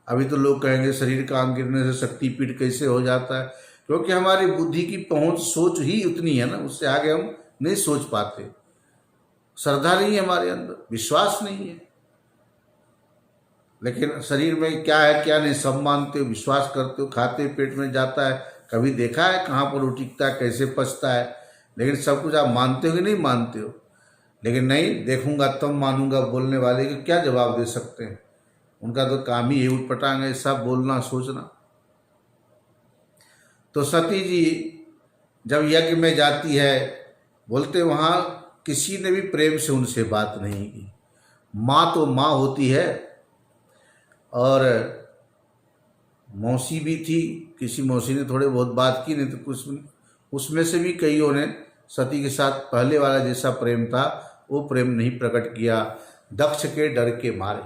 अभी तो लोग कहेंगे शरीर का अंग गिरने से शक्तिपीठ कैसे हो जाता है, क्योंकि हमारी बुद्धि की पहुंच, सोच ही उतनी है ना, उससे आगे हम नहीं सोच पाते। श्रद्धा नहीं है हमारे अंदर, विश्वास नहीं है। लेकिन शरीर में क्या है क्या नहीं सब मानते हो, विश्वास करते हो, खाते पेट में जाता है, कभी देखा है कहाँ पर उठता है, कैसे पचता है, लेकिन सब कुछ आप मानते हो कि नहीं मानते हो। लेकिन नहीं, देखूंगा तब मानूंगा बोलने वाले को क्या जवाब दे सकते हैं। उनका तो काम ही है उठपटांग ऐसा बोलना सोचना। तो सती जी जब यज्ञ में जाती है, बोलते वहाँ किसी ने भी प्रेम से उनसे बात नहीं की। माँ तो माँ होती है, और मौसी भी थी, किसी मौसी ने थोड़े बहुत बात की, नहीं तो कुछ उसमें से भी कईयों ने सती के साथ पहले वाला जैसा प्रेम था वो प्रेम नहीं प्रकट किया, दक्ष के डर के मारे।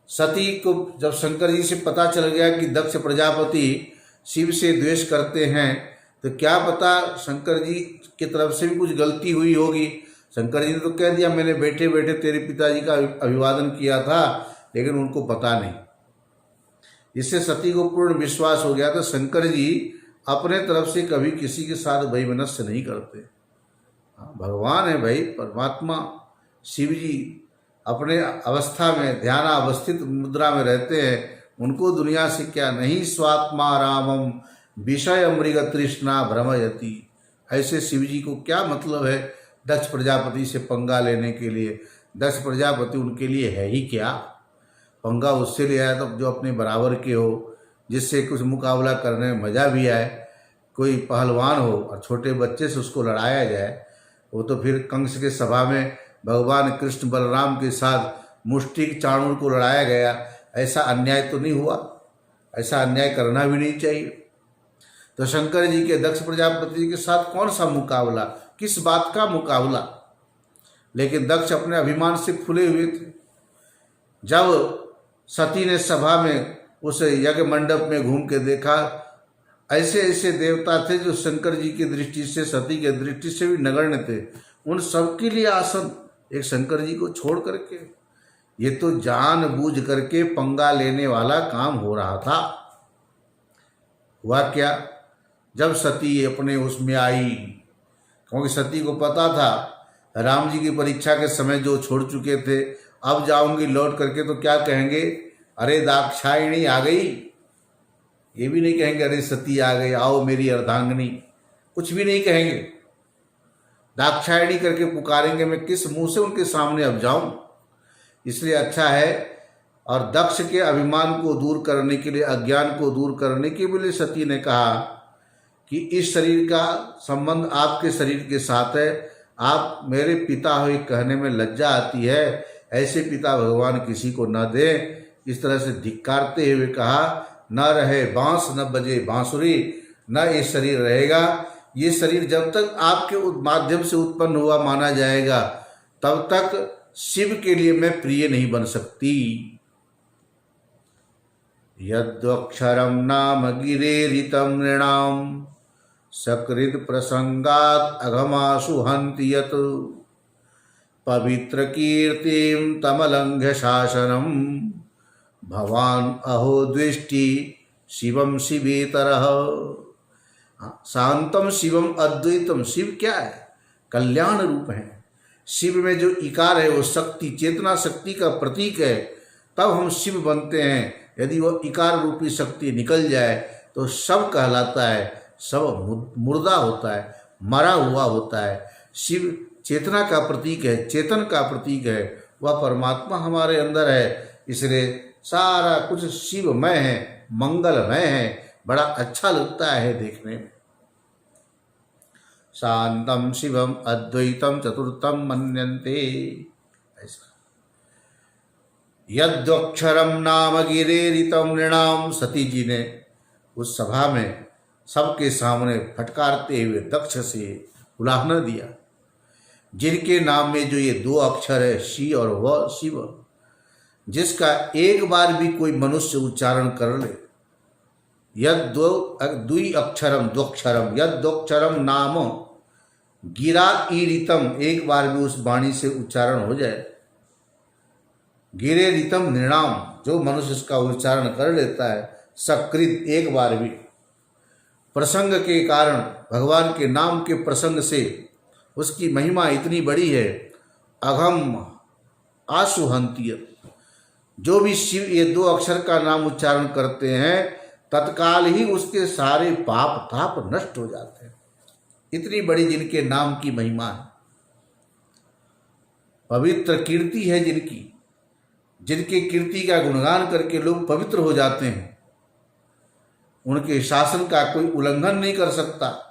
सती को जब शंकर जी से पता चल गया कि दक्ष प्रजापति शिव से द्वेष करते हैं, तो क्या पता शंकर जी की तरफ से भी कुछ गलती हुई होगी। शंकर जी ने तो कह दिया मैंने बैठे बैठे तेरे पिताजी का अभिवादन किया था, लेकिन उनको पता नहीं। इससे सती को पूर्ण विश्वास हो गया। तो शंकर जी अपने तरफ से कभी किसी के साथ वैमनस्य नहीं करते। भगवान है भाई, परमात्मा शिव जी अपने अवस्था में ध्यान अवस्थित मुद्रा में रहते हैं, उनको दुनिया से क्या नहीं। स्वात्मा रामम विषय मृग तृष्णा भ्रमयति, ऐसे शिव जी को क्या मतलब है दक्ष प्रजापति से पंगा लेने के लिए। दक्ष प्रजापति उनके लिए है ही क्या, पंगा उससे ले आया तो जो अपने बराबर के हो, जिससे कुछ मुकाबला करने में मज़ा भी आए। कोई पहलवान हो और छोटे बच्चे से उसको लड़ाया जाए, वो तो फिर कंस के सभा में भगवान कृष्ण बलराम के साथ मुष्टि चाणूर को लड़ाया गया, ऐसा अन्याय तो नहीं हुआ, ऐसा अन्याय करना भी नहीं चाहिए। तो शंकर जी के दक्ष प्रजापति के साथ कौन सा मुकाबला, किस बात का मुकाबला। लेकिन दक्ष अपने अभिमान से फूले हुए थे। जब सती ने सभा में उस यज्ञ मंडप में घूम के देखा, ऐसे ऐसे देवता थे जो शंकर जी की दृष्टि से, सती की दृष्टि से भी नगण्य थे। उन सबके लिए आसन एक शंकर जी को छोड़ करके, ये तो जानबूझ करके पंगा लेने वाला काम हो रहा था। हुआ क्या, जब सती अपने उसमें आई, क्योंकि सती को पता था राम जी की परीक्षा के समय जो छोड़ चुके थे, अब जाऊंगी लौट करके तो क्या कहेंगे, अरे दाक्षायणी आ गई। ये भी नहीं कहेंगे अरे सती आ गई, आओ मेरी अर्धांगिनी, कुछ भी नहीं कहेंगे। दाक्षायणी करके पुकारेंगे, मैं किस मुंह से उनके सामने अब जाऊं। इसलिए अच्छा है, और दक्ष के अभिमान को दूर करने के लिए, अज्ञान को दूर करने के लिए सती ने कहा कि इस शरीर का संबंध आपके शरीर के साथ है, आप मेरे पिता हुए कहने में लज्जा आती है, ऐसे पिता भगवान किसी को न दें। इस तरह से धिक्कारते हुए कहा, न रहे बांस न बजे बांसुरी, न ये शरीर रहेगा। ये शरीर जब तक आपके माध्यम से उत्पन्न हुआ माना जाएगा, तब तक शिव के लिए मैं प्रिय नहीं बन सकती। यद्वक्षरम नाम गिरेरितम नृणाम सकृत प्रसंगात अघमासु हन्ति यत् पवित्र कीर्तिम तमलंघ्य शासनम भवान अहो दृष्टि शिवम शिवेतरः। शांतम शिवम अद्वैतम, शिव क्या है, कल्याण रूप है। शिव में जो इकार है वो शक्ति, चेतना शक्ति का प्रतीक है, तब हम शिव बनते हैं। यदि वो इकार रूपी शक्ति निकल जाए तो सब कहलाता है, सब मुर्दा होता है, मरा हुआ होता है। शिव चेतना का प्रतीक है, चेतन का प्रतीक है, वह परमात्मा हमारे अंदर है। इसलिए सारा कुछ शिवमय है, मंगलमय है, बड़ा अच्छा लगता है देखने में। शांतम शिवम अद्वैतम चतुर्थम मन्यन्ते, ऐसा। यद्वक्षरम नाम गिरेरितम नृणाम, सती जी ने उस सभा में सबके सामने फटकारते हुए दक्ष से उलाहना दिया, जिनके नाम में जो ये दो अक्षर है, शी और व, शिव, जिसका एक बार भी कोई मनुष्य उच्चारण कर ले, यद द्वि अक्षरम द्वक्षरम, यद द्वक्षरम नाम गिरा ईरितम, एक बार भी उस वाणी से उच्चारण हो जाए, गिरे रितम नृणाम, जो मनुष्य इसका उच्चारण कर लेता है, सकृत, एक बार भी, प्रसंग के कारण, भगवान के नाम के प्रसंग से उसकी महिमा इतनी बड़ी है। अघम आसुहंतियत, जो भी शिव ये दो अक्षर का नाम उच्चारण करते हैं, तत्काल ही उसके सारे पाप ताप नष्ट हो जाते हैं। इतनी बड़ी जिनके नाम की महिमा है, पवित्र कीर्ति है जिनकी, जिनके कीर्ति का गुणगान करके लोग पवित्र हो जाते हैं। उनके शासन का कोई उल्लंघन नहीं कर सकता,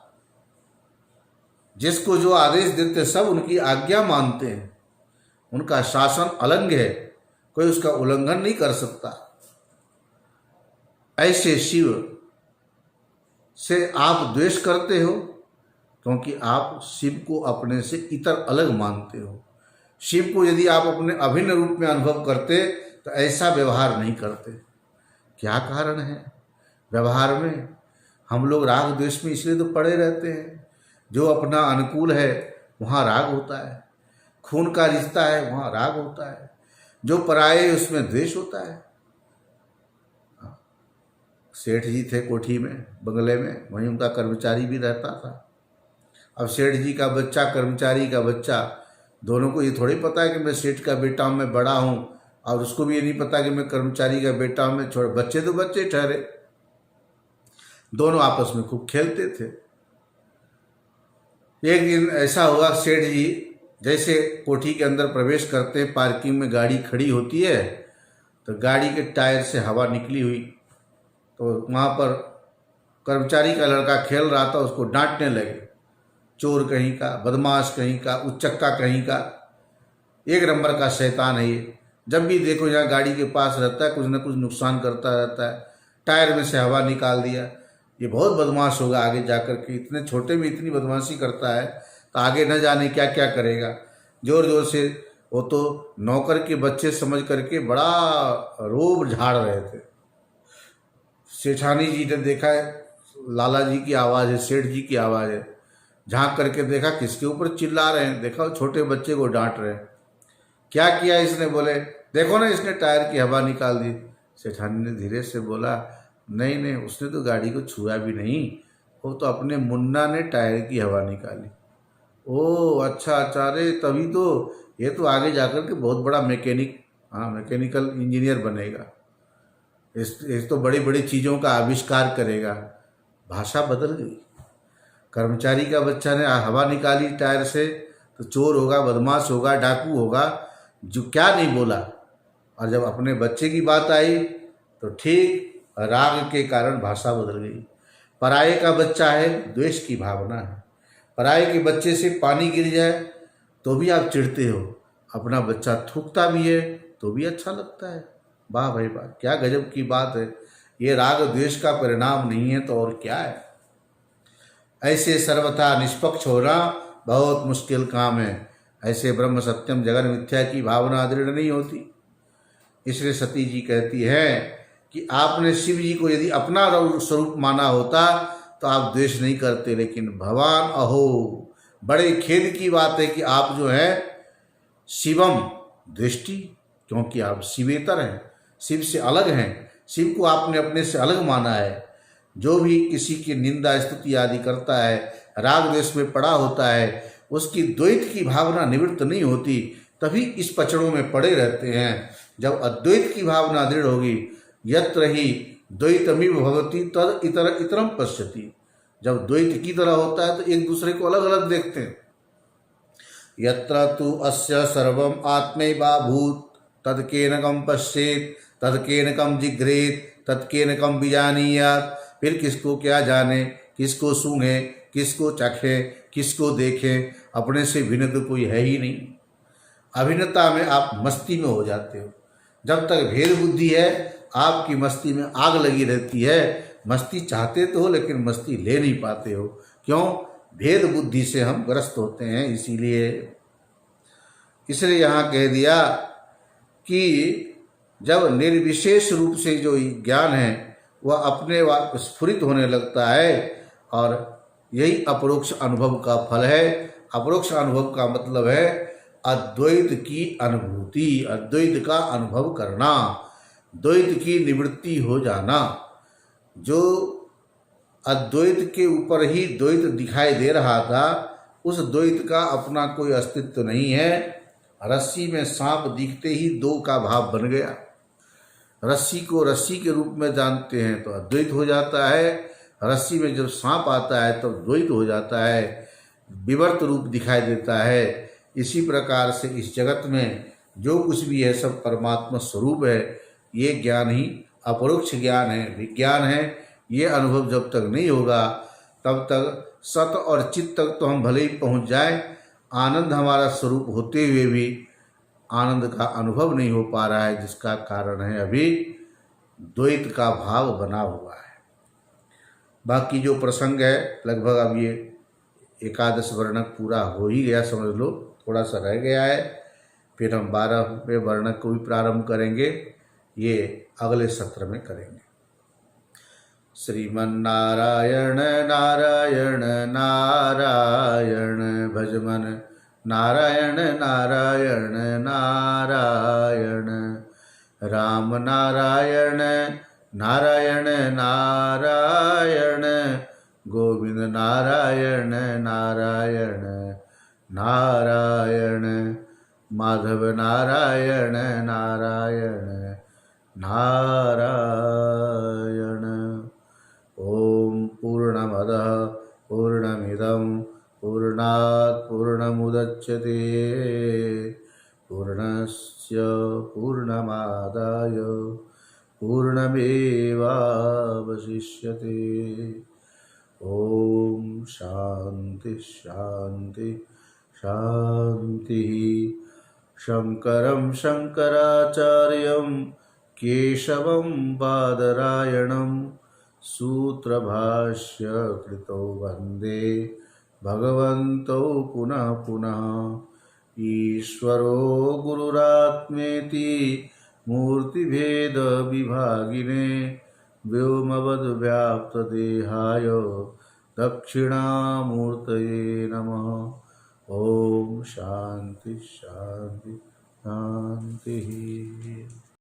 जिसको जो आदेश देते सब उनकी आज्ञा मानते हैं। उनका शासन अलंघ है, कोई उसका उल्लंघन नहीं कर सकता। ऐसे शिव से आप द्वेष करते हो, क्योंकि आप शिव को अपने से इतर अलग मानते हो। शिव को यदि आप अपने अभिन्न रूप में अनुभव करते तो ऐसा व्यवहार नहीं करते। क्या कारण है व्यवहार में? हम लोग राग द्वेष में इसलिए तो पड़े रहते हैं। जो अपना अनुकूल है वहाँ राग होता है, खून का रिश्ता है वहाँ राग होता है, जो पराये उसमें द्वेष होता है। सेठ जी थे कोठी में, बंगले में, वहीं उनका कर्मचारी भी रहता था। अब सेठ जी का बच्चा, कर्मचारी का बच्चा, दोनों को ये थोड़ी पता है कि मैं सेठ का बेटा हूँ, मैं बड़ा हूँ, और उसको भी ये नहीं पता कि मैं कर्मचारी का बेटा हूँ, मैं छोड़। बच्चे तो बच्चे ठहरे। दोनों आपस में खूब खेलते थे। एक दिन ऐसा हुआ, सेठ जी जैसे कोठी के अंदर प्रवेश करते हैं, पार्किंग में गाड़ी खड़ी होती है, तो गाड़ी के टायर से हवा निकली हुई, तो वहाँ पर कर्मचारी का लड़का खेल रहा था, उसको डांटने लगे, चोर कहीं का, बदमाश कहीं का, उच्चक्का कहीं का, एक नंबर का शैतान है ये। जब भी देखो यहाँ गाड़ी के पास रहता है, कुछ ना कुछ नुकसान करता रहता है, टायर में से हवा निकाल दिया, ये बहुत बदमाश होगा आगे जाकर के, इतने छोटे में इतनी बदमाशी करता है तो आगे न जाने क्या क्या करेगा। जोर जोर से, वो तो नौकर के बच्चे समझ करके बड़ा रोब झाड़ रहे थे। सेठानी जी ने देखा है, लाला जी की आवाज़ है, सेठ जी की आवाज़ है, झांक करके देखा किसके ऊपर चिल्ला रहे हैं, देखा वो छोटे बच्चे को डांट रहे हैं। क्या किया इसने? बोले देखो ना, इसने टायर की हवा निकाल दी। सेठानी ने धीरे से बोला, नहीं नहीं, उसने तो गाड़ी को छुआ भी नहीं, वो तो अपने मुन्ना ने टायर की हवा निकाली। ओह अच्छा अच्छा, अरे तभी तो, ये तो आगे जाकर के बहुत बड़ा मैकेनिक, हाँ मैकेनिकल इंजीनियर बनेगा, इस तो बड़ी बड़ी चीज़ों का आविष्कार करेगा। भाषा बदल गई। कर्मचारी का बच्चा ने हवा निकाली टायर से तो चोर होगा, बदमाश होगा, डाकू होगा, जो क्या नहीं बोला। और जब अपने बच्चे की बात आई तो ठीक राग के कारण भाषा बदल गई। पराये का बच्चा है, द्वेष की भावना है। पराये के बच्चे से पानी गिर जाए तो भी आप चिढ़ते हो, अपना बच्चा थूकता भी है तो भी अच्छा लगता है। वाह भाई वाह, क्या गजब की बात है। ये राग द्वेष का परिणाम नहीं है तो और क्या है। ऐसे सर्वथा निष्पक्ष होना बहुत मुश्किल काम है। ऐसे ब्रह्म सत्यम जगन मिथ्या की भावना दृढ़ नहीं होती। इसलिए सती जी कहती है कि आपने शिव जी को यदि अपना स्वरूप माना होता तो आप द्वेष नहीं करते, लेकिन भगवान अहो, बड़े खेद की बात है कि आप जो है शिवम दृष्टि, क्योंकि आप शिवेतर हैं, शिव से अलग हैं, शिव को आपने अपने से अलग माना है। जो भी किसी की निंदा स्तुति आदि करता है, राग द्वेष में पड़ा होता है, उसकी द्वैत की भावना निवृत्त नहीं होती, तभी इस पचड़ों में पड़े रहते हैं। जब अद्वैत की भावना दृढ़ होगी, यत्र ही द्वैतमिव भवति तद इतर इतरम पश्यति, जब द्वैत की तरह होता है तो एक दूसरे को अलग अलग देखते हैं। यत्र तु अस्य सर्वम आत्मैवाभूत तत्केन कम पश्येत तत्केन कम जिघ्रेत तत्केन कम विजानीयात्, फिर किसको क्या जाने, किसको सूंघे, किसको चखे, किसको देखे, अपने से भिन्न तो कोई है ही नहीं। अभिन्नता में आप मस्ती में हो जाते हो। जब तक भेद बुद्धि है आपकी मस्ती में आग लगी रहती है। मस्ती चाहते तो हो लेकिन मस्ती ले नहीं पाते हो। क्यों? भेद बुद्धि से हम ग्रस्त होते हैं। इसलिए यहाँ कह दिया कि जब निर्विशेष रूप से जो ज्ञान है वह अपने स्फुरित होने लगता है, और यही अपरोक्ष अनुभव का फल है। अपरोक्ष अनुभव का मतलब है अद्वैत की अनुभूति, अद्वैत का अनुभव करना, द्वैत की निवृत्ति हो जाना। जो अद्वैत के ऊपर ही द्वैत दिखाई दे रहा था, उस द्वैत का अपना कोई अस्तित्व नहीं है। रस्सी में सांप दिखते ही दो का भाव बन गया। रस्सी को रस्सी के रूप में जानते हैं तो अद्वैत हो जाता है, रस्सी में जब सांप आता है तो द्वैत हो जाता है, विवर्त रूप दिखाई देता है। इसी प्रकार से इस जगत में जो कुछ भी है सब परमात्मा स्वरूप है। ये ज्ञान ही अपरोक्ष ज्ञान है, विज्ञान है। ये अनुभव जब तक नहीं होगा तब तक सत और चित्त तक तो हम भले ही पहुँच जाएं, आनंद हमारा स्वरूप होते हुए भी आनंद का अनुभव नहीं हो पा रहा है, जिसका कारण है अभी द्वैत का भाव बना हुआ है। बाकी जो प्रसंग है लगभग अब ये एकादश वर्णक पूरा हो ही गया, समझ लो, थोड़ा सा रह गया है। फिर हम 12वें वर्णक को भी प्रारंभ करेंगे, ये अगले सत्र में करेंगे। श्रीमन्नारायण नारायण नारायण भजमन नारायण नारायण नारायण राम नारायण नारायण नारायण गोविंद नारायण नारायण नारायण माधव नारायण नारायण नारायण। ओम पूर्णमदः पूर्णमिदं पूर्णात् मुदच्यते पूर्णस्य पूर्णमादाय पूर्णमेवावशिष्यते। ओम शांति शांति शांति। शंकरं शंकराचार्यं केशवं बादरायणं सूत्रभाष्य कृतौ वन्दे भगवन्तौ पुनः पुनः। ईश्वरो गुरुरात्मेति मूर्तिभेद विभागिने व्योमवद्व्याप्तदेहाय दक्षिणामूर्तये नमः। ओम शांति शांति शांति।